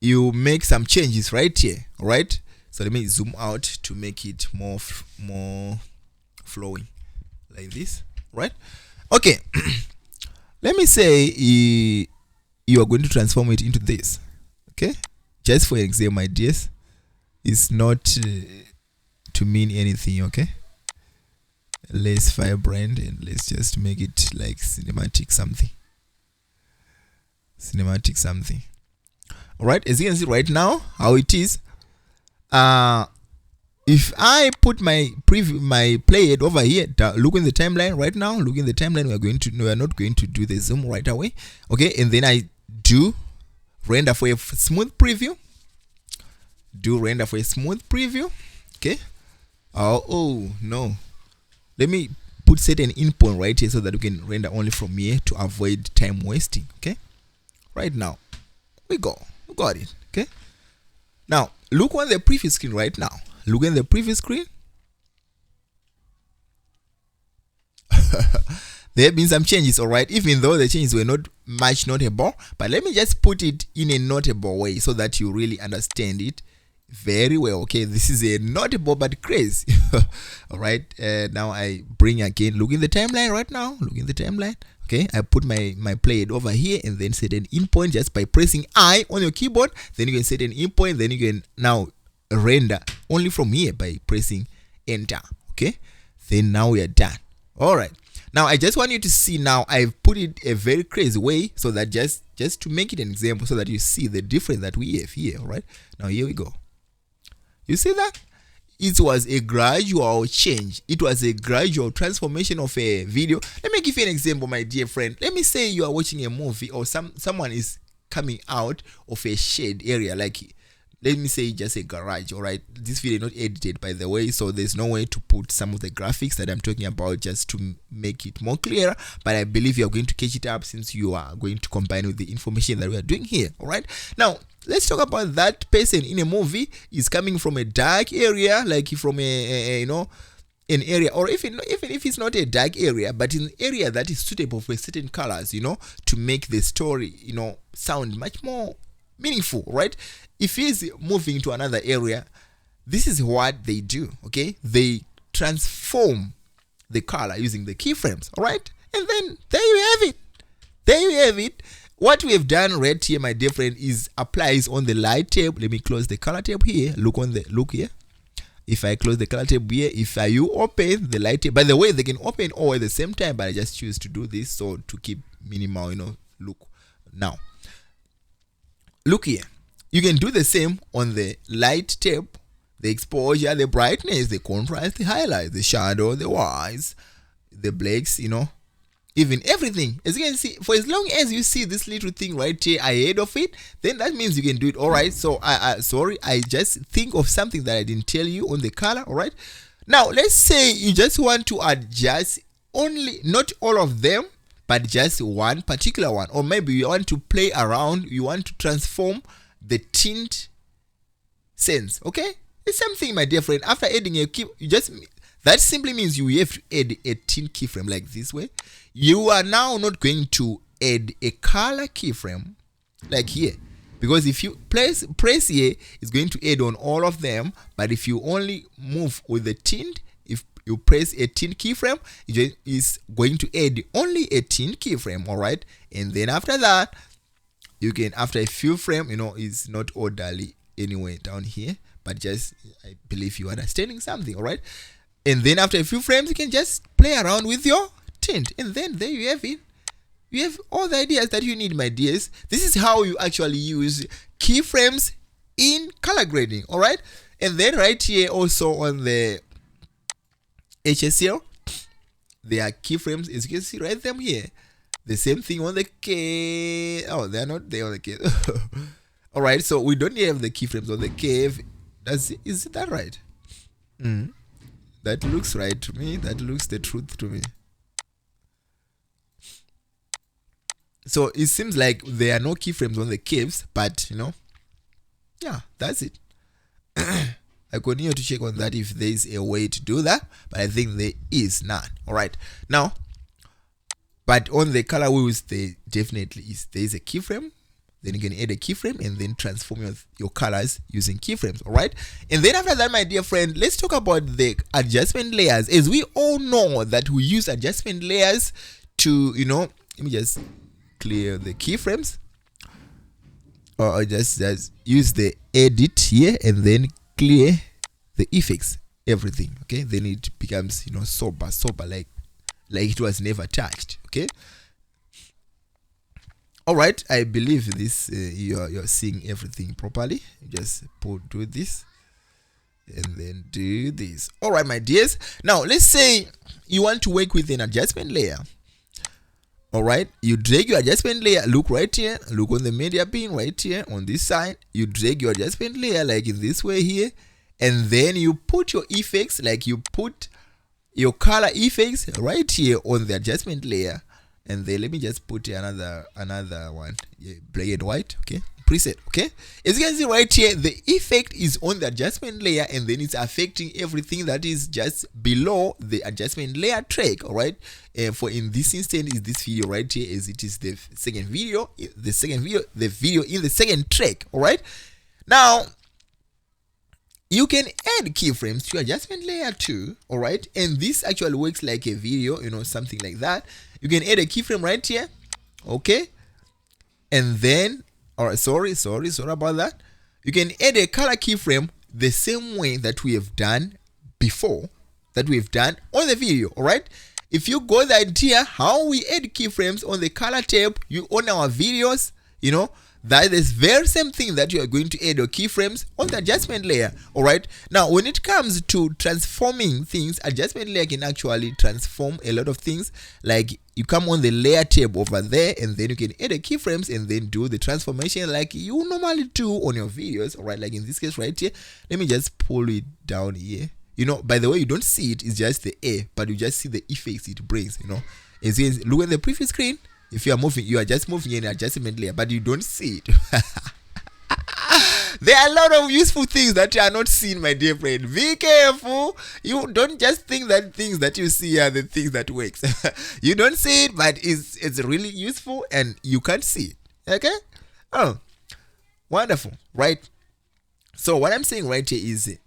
you make some changes right here. All right, so let me zoom out to make it more flowing like this. Right, okay. Let me say you are going to transform it into this. Okay, just for example, my dears, it's not to mean anything. Okay, less vibrant, and let's just make it like cinematic something. All right, as you can see right now how it is. If I put my playhead over here, look in the timeline right now. Look in the timeline. We are not going to do the zoom right away. Okay, and then I do render for a smooth preview. Okay. Oh no. Let me put certain endpoint right here so that we can render only from here to avoid time wasting. Okay, right now we got it. Okay, now look on the previous screen right now. Look at the previous screen. There have been some changes, all right, even though the changes were not much notable, but let me just put it in a notable way so that you really understand it very well. Okay, this is a notable but crazy. All right, now I bring again, look in the timeline right now. Okay, I put my playhead over here, and then set an endpoint just by pressing I on your keyboard. Then you can set an endpoint. Then you can now render only from here by pressing enter. Okay, then now we are done. All right, now I just want you to see, now I've put it a very crazy way so that just to make it an example so that you see the difference that we have here. All right, now here we go. You see that it was a gradual change. It was a gradual transformation of a video. Let me give you an example, my dear friend. Let me say you are watching a movie, or someone is coming out of a shade area, like let me say just a garage. All right, this video is not edited, by the way, so there's no way to put some of the graphics that I'm talking about just to make it more clear, but I believe you are going to catch it up since you are going to combine with the information that we are doing here. All right, now let's talk about that person in a movie is coming from a dark area, like from an area, or even if it's not a dark area, but in an area that is suitable for certain colors, to make the story, sound much more meaningful, right? If he's moving to another area, this is what they do, okay? They transform the color using the keyframes, all right? And then there you have it. There you have it. What we have done right here, my dear friend, is applies on the light tab. Let me close the color tab here. Look here. If I close the color tab here, if you open the light tab, by the way, they can open all at the same time, but I just choose to do this so to keep minimal, look. Now, look here. You can do the same on the light tab, the exposure, the brightness, the contrast, the highlight, the shadow, the whites, the blacks, even everything. As you can see, for as long as you see this little thing right here ahead of it, then that means you can do it. All right, so sorry, I just think of something that I didn't tell you on the color. All right, now let's say you just want to adjust only, not all of them, but just one particular one, or maybe you want to play around, you want to transform the tint sense. Okay, it's something, my dear friend. After adding a key, that simply means you have to add a tint keyframe like this way. You are now not going to add a color keyframe like here, because if you press here, it's going to add on all of them. But if you only move with the tint, if you press a tint keyframe, it is going to add only a tint keyframe. All right, and then after that, you can, after a few frames, it's not orderly anyway down here, but just, I believe you are understanding something. All right. And then after a few frames, you can just play around with your tint. And then there you have it. You have all the ideas that you need, my dears. This is how you actually use keyframes in color grading. All right. And then right here also on the HSL, there are keyframes. As you can see right them here. The same thing on the cave. Oh, they're not there on the cave. All right. So we don't have the keyframes on the cave. Is that right? That looks right to me. That looks the truth to me. So it seems like there are no keyframes on the caves, but yeah, that's it. I continue to check on that if there is a way to do that, but I think there is none. All right, now, but on the color wheels, there definitely is. There is a keyframe. Then you can add a keyframe and then transform your colors using keyframes. All right. And then after that, my dear friend, let's talk about the adjustment layers. As we all know that we use adjustment layers to, let me just clear the keyframes. Or just use the edit here and then clear the effects, everything. Okay. Then it becomes, sober, like it was never touched. Okay. All right, I believe this you're seeing everything properly. Just do this and then do this. All right, my dears. Now let's say you want to work with an adjustment layer. All right, you drag your adjustment layer. Look right here. Look on the media bin right here on this side. You drag your adjustment layer like in this way here, and then you put your effects, like you put your color effects right here on the adjustment layer. And then let me just put another one, black and white. Okay, preset. Okay, as you can see right here, the effect is on the adjustment layer, and then it's affecting everything that is just below the adjustment layer track. All right, for in this instance is this video right here, as it is the second video, the video in the second track. All right, now you can add keyframes to your adjustment layer too. All right, and this actually works like a video, something like that. You can add a keyframe right here. Okay, and then, all right, sorry about that. You can add a color keyframe the same way that we have done before, that we've done on the video. All right, if you got the idea how we add keyframes on the color tab, on our videos, that is very same thing that you are going to add your keyframes on the adjustment layer. All right, now when it comes to transforming things, adjustment layer can actually transform a lot of things. Like you come on the layer tab over there, and then you can add the keyframes and then do the transformation like you normally do on your videos. All right, like in this case right here, let me just pull it down here. By the way, you don't see it, it's just the air, but you just see the effects it brings. As you can look at the previous screen. If you are moving, you are just moving in an adjustment layer, but you don't see it. There are a lot of useful things that you are not seen, my dear friend. Be careful. You don't just think that things that you see are the things that works. You don't see it, but it's really useful and you can't see it. Okay? Wonderful, right? So what I'm saying right here is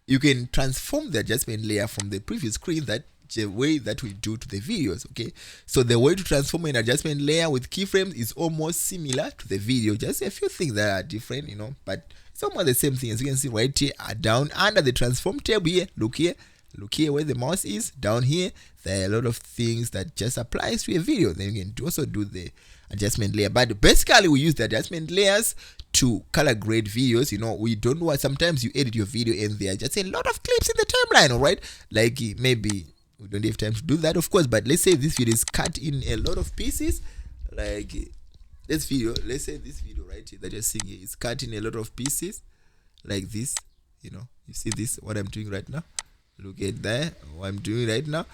you can transform the adjustment layer from the previous screen, that the way that we do to the videos. Okay, so the way to transform an adjustment layer with keyframes is almost similar to the video, just a few things that are different, but it's almost the same thing. As you can see right here, down under the transform tab here, look here where the mouse is. Down here there are a lot of things that just applies to a video. Then you can also do the adjustment layer, but basically we use the adjustment layers to color grade videos. We don't want, sometimes you edit your video and there are just a lot of clips in the timeline, all right? Like maybe we don't have time to do that, of course, but let's say this video is cut in a lot of pieces. Like let's say this video right here that you're seeing here is cut in a lot of pieces, like this. You see this, what I'm doing right now. Look at that, what I'm doing right now.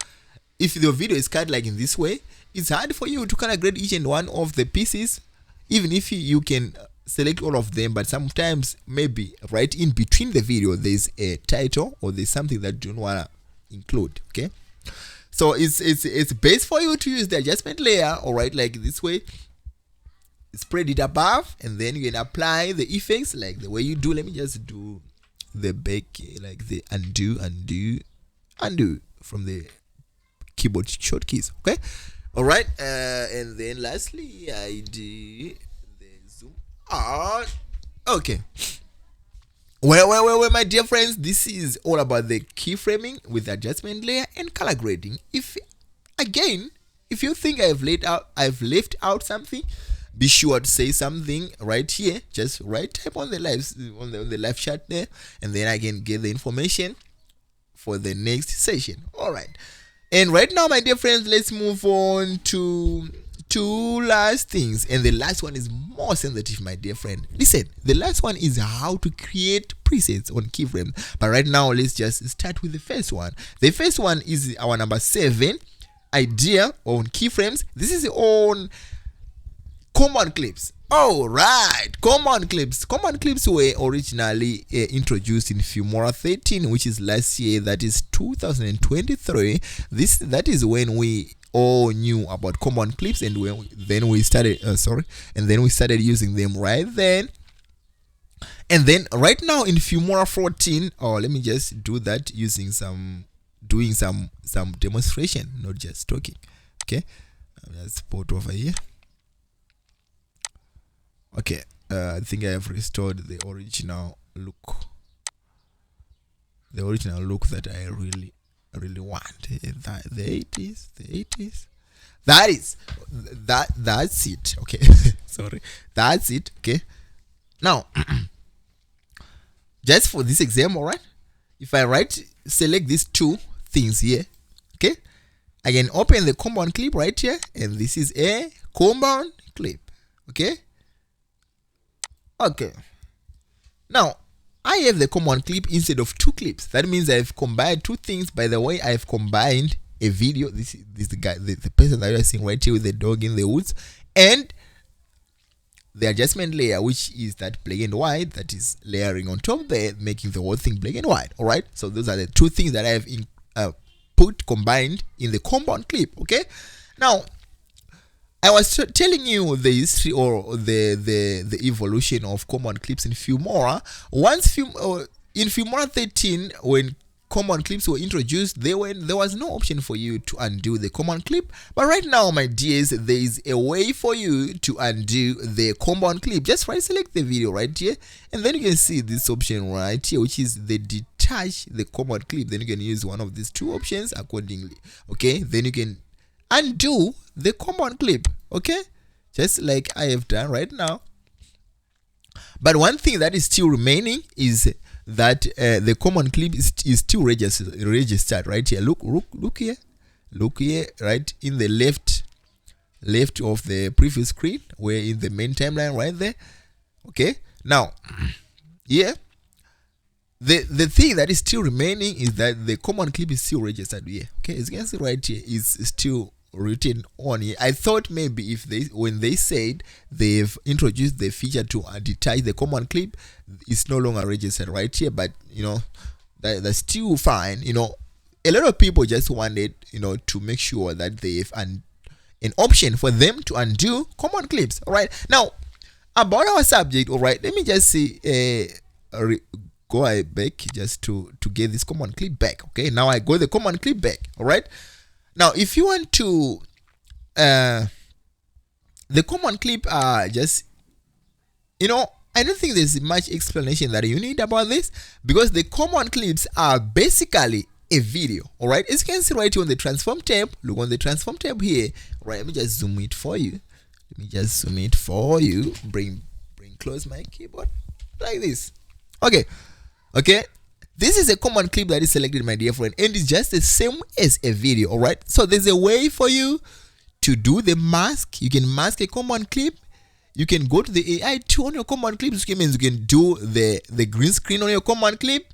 If the video is cut like in this way, it's hard for you to color grade each and one of the pieces, even if you can select all of them. But sometimes maybe right in between the video there's a title or there's something that you don't want to include. Okay, so it's best for you to use the adjustment layer, all right, like this way. Spread it above, and then you can apply the effects like the way you do. Let me just do the back, like the undo from the keyboard shortkeys. Okay, all right, and then lastly I do the zoom out. Okay, well, my dear friends, this is all about the keyframing with adjustment layer and color grading. If you think I've left out something, be sure to say something right here. Just type on the live chat there, and then I can get the information for the next session. All right, and right now, my dear friends, let's move on to two last things, and the last one is more sensitive, my dear friend. Listen, the last one is how to create presets on keyframes. But right now, let's just start with the first one. The first one is our number 7 idea on keyframes. This is on common clips. All right, common clips. Common clips were originally introduced in Filmora 13, which is last year. That is 2023. That is when we all knew about common clips, and then we started using them right then. And then right now in Filmora 14, let me just do that doing some demonstration, not just talking. Okay, let's put over here. Okay, I think I have restored the original look. The original look that I really want. There it is. That's it. Okay, sorry. That's it. Okay. Now, just for this example, right? If I select these two things here, okay, I can open the common clip right here, and this is a common clip. Okay. Okay, now I have the common clip instead of two clips. That means I've combined two things. By the way, I've combined a video. This is the guy, the person that you're seeing right here with the dog in the woods, and the adjustment layer, which is that black and white that is layering on top there, making the whole thing black and white. All right, so those are the two things that I have combined in the common clip. Okay, now I was telling you the history or the evolution of common clips in Filmora. In Filmora 13, when common clips were introduced, there was no option for you to undo the common clip. But right now, my dears, there is a way for you to undo the common clip. Just select the video right here, and then you can see this option right here, which is the detach the common clip. Then you can use one of these two options accordingly. Okay, then you can undo the common clip. Okay, just like I have done right now. But one thing that is still remaining is that the common clip is still registered right here. Look here, right in the left of the previous screen, where in the main timeline right there. Okay, now here the thing that is still remaining is that the common clip is still registered here. Okay, as you can see right here, is still written on here. I thought maybe when they said they've introduced the feature to detach the common clip, it's no longer registered right here, but that's still fine. A lot of people just wanted to make sure that they have an option for them to undo common clips. All right, now about our subject, all right, let me just see go back just to get this command clip back. Okay, now I got the command clip back. All right, now if you want to the command clip just, you know, I don't think there's much explanation that you need about this, because the command clips are basically a video. All right, as you can see right here on the transform tab, look on the transform tab here. All right, let me just zoom it for you. Bring close my keyboard like this. Okay, this is a command clip that is selected, my dear friend, and it's just the same as a video. All right, so there's a way for you to do the mask. You can mask a command clip. You can go to the AI tool on your command clip, which means you can do the green screen on your command clip.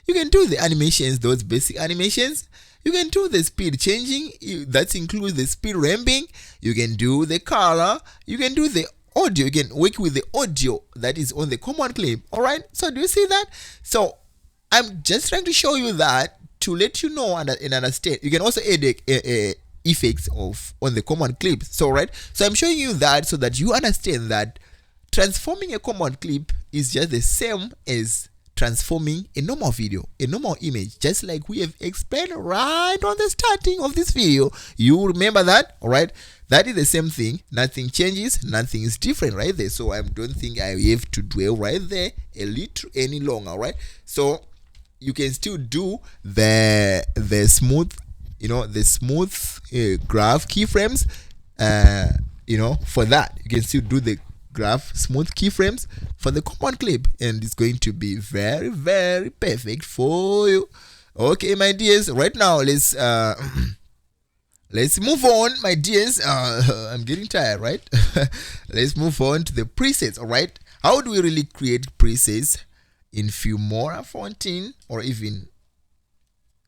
You can do the animations, those basic animations. You can do the speed changing, that includes the speed ramping. You can do the color. You can do the audio. You can work with the audio that is on the command clip. All right, so do you see that? So I'm just trying to show you that to let you know and understand. You can also add effects on the command clips. So right, so I'm showing you that so that you understand that transforming a command clip is just the same as transforming a normal video, a normal image, just like we have explained right on the starting of this video. You remember that? All right, that is the same thing. Nothing changes, nothing is different right there. So I don't think I have to dwell right there a little any longer. All right, so you can still do the smooth, you know, the smooth graph keyframes. You know, for that you can still do the graph smooth keyframes for the command clip, and it's going to be very, very perfect for you. Okay, my dears, right now let's move on, my dears. I'm getting tired, right? Let's move on to the presets. All right, how do we really create presets in Filmora 14 or even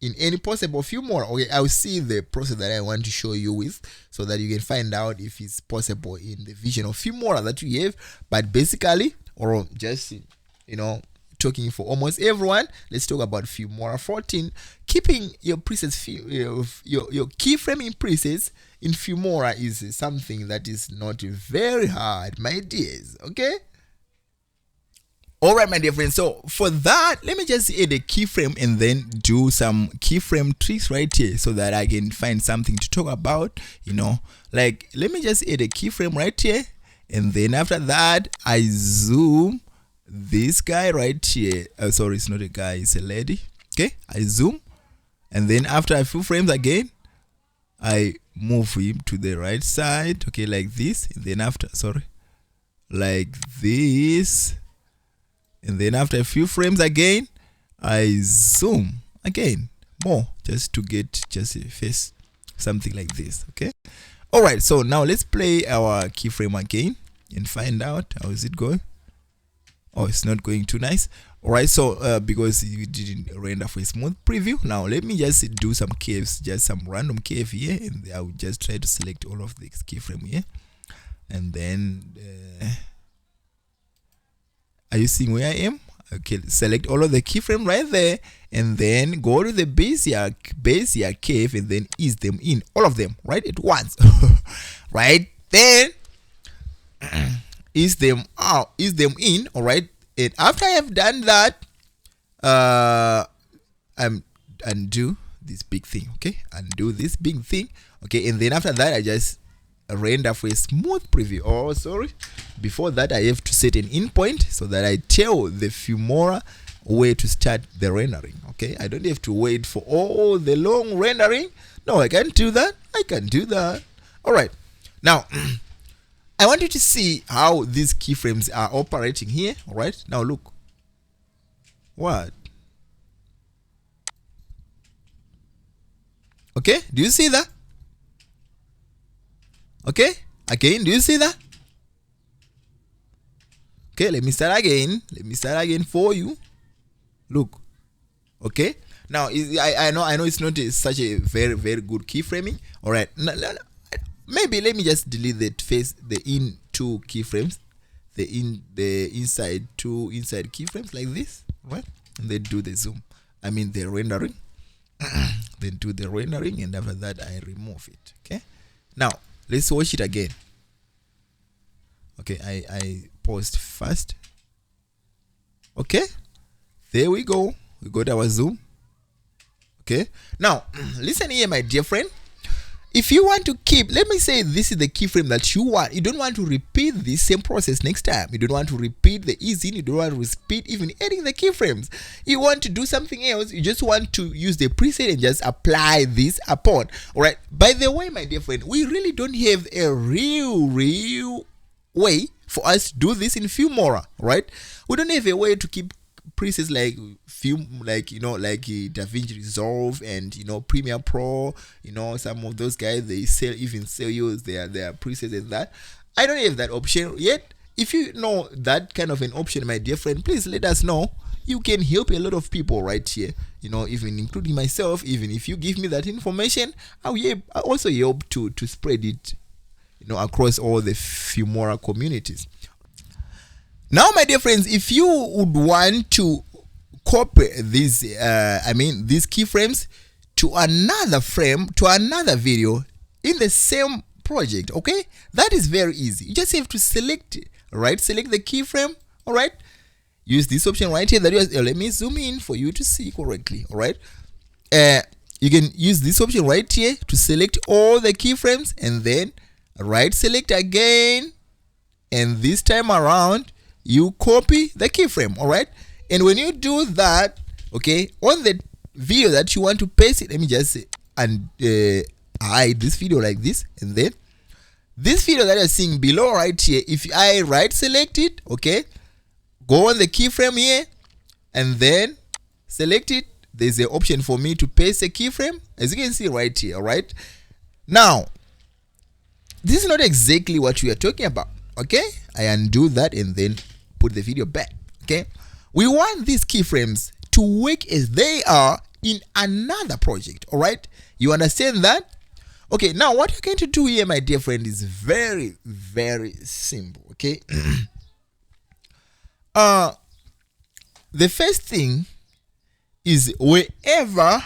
in any possible Filmora? Okay, I'll see the process that I want to show you with, so that you can find out if it's possible in the vision of Filmora that you have. But basically, or just, you know, talking for almost everyone, let's talk about Filmora 14. Keeping your presets, your keyframing presets in Filmora is something that is not very hard, my dears. Okay. All right, my dear friends, so for that, let me just add a keyframe and then do some keyframe tricks right here so that I can find something to talk about, you know. Like, let me just add a keyframe right here, and then after that, I zoom this guy right here. Sorry, it's not a guy, it's a lady. Okay, I zoom, and then after a few frames again, I move him to the right side, okay, like this, and then after, sorry, like this. And then after a few frames again, I zoom again more, just to get just a face, something like this. Okay. All right. So now let's play our keyframe again and find out how is it going. Oh, it's not going too nice. All right. So because you didn't render for a smooth preview, now let me just do some curves, just some random curve here, and I will just try to select all of the keyframe here, and then. Are you seeing where I am? Okay, select all of the keyframe right there, and then go to the Bezier curve and then ease them in, all of them right at once. Right, then ease them out, ease them in. All right, and after I have done that, I'm undo this big thing. Okay, undo this big thing. Okay, and then after that, I just render for a smooth preview. Oh, sorry, before that I have to set an in point so that I tell the Filmora where to start the rendering. Okay, I don't have to wait for all the long rendering. No, I can do that. I can do that. All right, now I want you to see how these keyframes are operating here. All right, now look. What? Okay, do you see that? Okay, again, do you see that? Okay, let me start again. Let me start again for you. Look. Okay. Now, I know it's not such a very, very good keyframing. All right. Maybe let me just delete the in two keyframes, the inside two keyframes like this, right? And then do the zoom. I mean the rendering. Then do the rendering, and after that I remove it. Okay. Now let's watch it again. Okay, I post first. Okay, there we go. We got our zoom. Okay, now listen here, my dear friend. If you want to keep, let me say this is the keyframe that you want. You don't want to repeat the same process next time. You don't want to repeat the easing. You don't want to repeat even adding the keyframes. You want to do something else. You just want to use the preset and just apply this upon. All right. By the way, my dear friend, we really don't have a real way for us to do this in Filmora, right? We don't have a way to keep presets like like DaVinci Resolve and Premiere Pro. Some of those guys, they sell you their presets and that. I don't have that option yet. If you know that kind of an option, my dear friend, please let us know. You can help a lot of people right here, even including myself. Even if you give me that information, I also help to spread it across all the Filmora communities. Now, my dear friends, if you would want to copy these these keyframes to another frame, to another video in the same project, okay, that is very easy. You just have to select the keyframe. All right, use this option right here. Let me zoom in for you to see correctly. All right, you can use this option right here to select all the keyframes, and then right select again, and this time around you copy the keyframe. All right, and when you do that, okay, on the video that you want to paste it, let me just say and hide this video like this, and then this video that you're seeing below right here, if I right select it, okay, go on the keyframe here and then select it, there's an option for me to paste a keyframe, as you can see right here. All right, now this is not exactly what we are talking about. Okay, I undo that and then put the video back. Okay, we want these keyframes to work as they are in another project. All right, you understand that? Okay, now what you're going to do here, my dear friend, is very simple. Okay, the first thing is wherever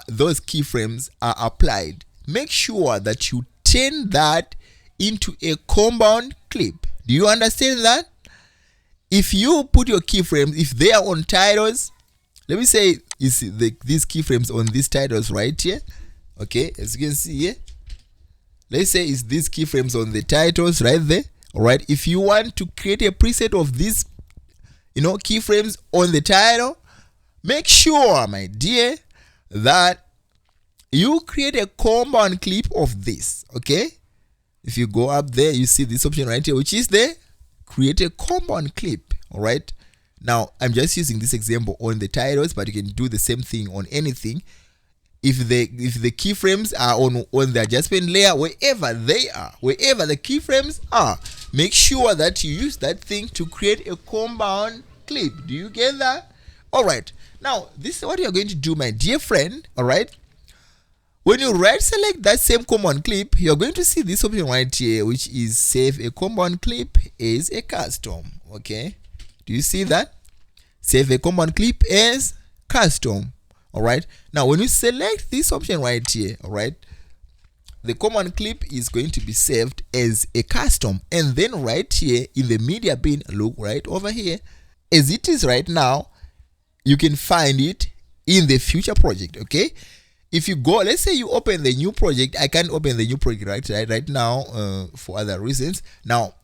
those keyframes are applied, make sure that you turn that into a compound clip. Do you understand that? If you put your keyframes, if they are on titles, let me say you see these keyframes on these titles right here. Okay, as you can see here, let's say it's these keyframes on the titles right there. All right, if you want to create a preset of these keyframes on the title, make sure, my dear, that you create a compound clip of this. Okay, if you go up there, you see this option right here, which is the create a compound clip. All right, now I'm just using this example on the titles, but you can do the same thing on anything. If the keyframes are on the adjustment layer, wherever they are, wherever the keyframes are, make sure that you use that thing to create a compound clip. Do you get that? All right, now this is what you're going to do, my dear friend. All right, when you right select that same compound clip, you're going to see this option right here, which is save a compound clip as a custom. Okay, do you see that? Save a compound clip as custom. All right, now when you select this option right here, all right, the command clip is going to be saved as a custom, and then right here in the media bin, look right over here, as it is right now, you can find it in the future project. Okay, if you go, let's say you open the new project, I can't open the new project right now for other reasons. Now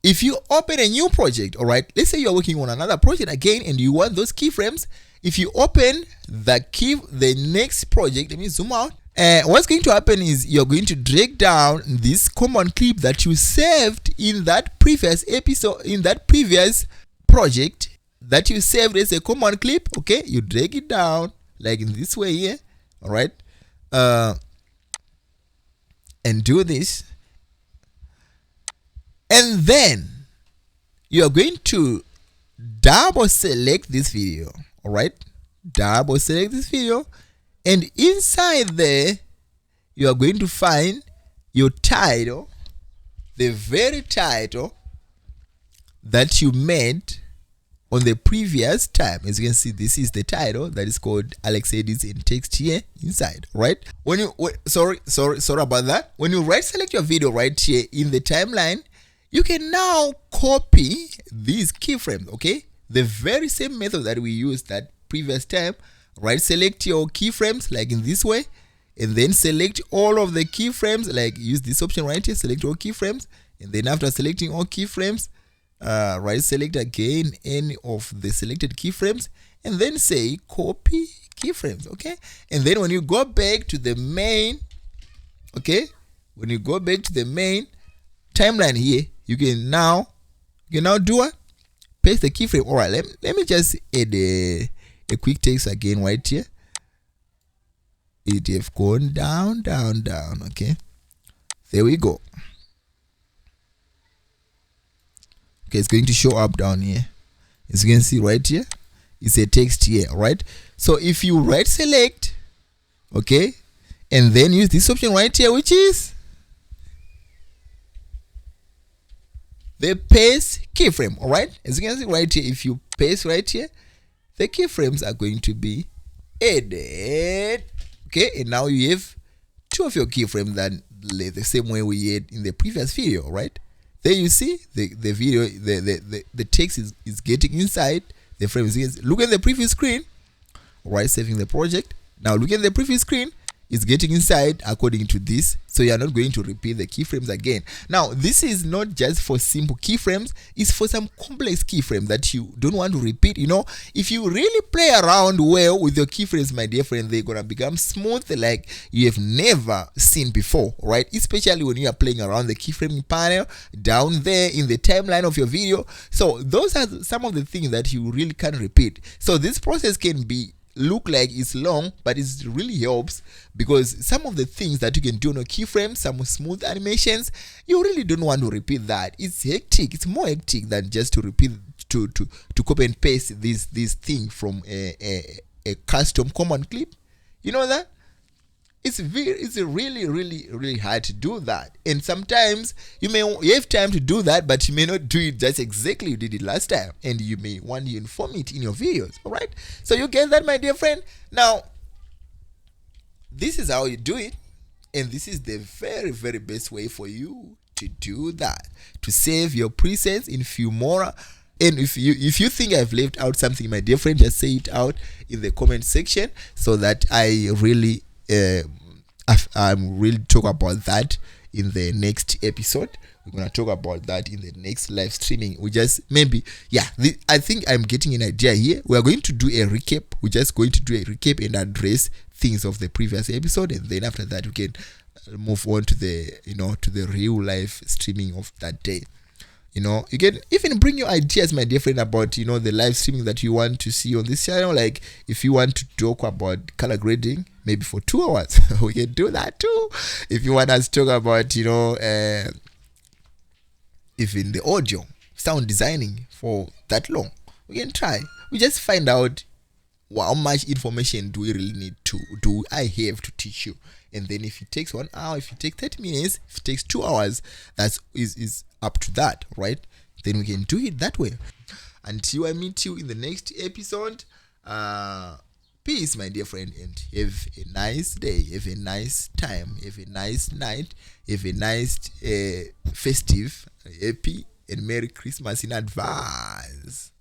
if you open a new project, all right, let's say you're working on another project again and you want those keyframes, if you open the next project, let me zoom out, what's going to happen is you're going to drag down this command clip that you saved in that previous episode, in that previous project that you saved as a command clip. Okay, you drag it down like in this way here. All right, and do this, and then you are going to double select this video. All right, double select this video, and inside there you are going to find your title, the very title that you made on the previous time. As you can see, this is the title that is called Alex Edits in text here inside. Right, when you sorry about that, when you right select your video right here in the timeline, you can now copy these keyframes, okay? The very same method that we used that previous time, right? Select your keyframes like in this way, and then select all of the keyframes, like use this option right here, select all keyframes, and then after selecting all keyframes, right, select again any of the selected keyframes, and then say copy keyframes, okay? And then when you go back to the main, okay, when you go back to the main timeline here, you can now do what? Paste the keyframe. All right, let me just add a quick text again right here. It have gone down, okay? There we go. Okay, it's going to show up down here. As you can see right here, it's a text here, right? So if you right select, okay, and then use this option right here, which is the paste keyframe, all right? As you can see right here, if you paste right here, the keyframes are going to be added, okay? And now you have two of your keyframes that the same way we had in the previous video, right? There you see the video, the text is getting inside the frames. Look at the previous screen, right? Saving the project. Now look at the previous screen. It's getting inside according to this, so you are not going to repeat the keyframes again. Now this is not just for simple keyframes, it's for some complex keyframes that you don't want to repeat. You know, if you really play around well with your keyframes, my dear friend, they're gonna become smooth like you have never seen before, right? Especially when you are playing around the keyframing panel down there in the timeline of your video. So those are some of the things that you really can't repeat. So this process can be look like it's long, but it really helps, because some of the things that you can do on a keyframe, some smooth animations, you really don't want to repeat that. It's hectic. It's more hectic than just to repeat to copy and paste this thing from a custom command clip. You know that it's really hard to do that, and sometimes you have time to do that, but you may not do it just exactly you did it last time, and you may want to inform it in your videos. All right, so you get that, my dear friend? Now this is how you do it, and this is the very best way for you to do that, to save your presets in Filmora. And if you think I've left out something, my dear friend, just say it out in the comment section, so that I really I'm really talk about that in the next episode. We're gonna talk about that in the next live streaming. We just maybe, yeah, I think I'm getting an idea here. We are going to do a recap. We're just going to do a recap and address things of the previous episode, and then after that we can move on to the to the real life streaming of that day. You know, you can even bring your ideas, my dear friend, about the live streaming that you want to see on this channel. Like if you want to talk about color grading, maybe for 2 hours, we can do that too. If you want us to talk about even the audio sound designing for that long, we can try. We just find out how much information do we really need to do I have to teach you. And then if it takes 1 hour, if it takes 30 minutes, if it takes 2 hours, that is up to that, right? Then we can do it that way. Until I meet you in the next episode, peace, my dear friend, and have a nice day, have a nice time, have a nice night, have a nice festive, happy and Merry Christmas in advance.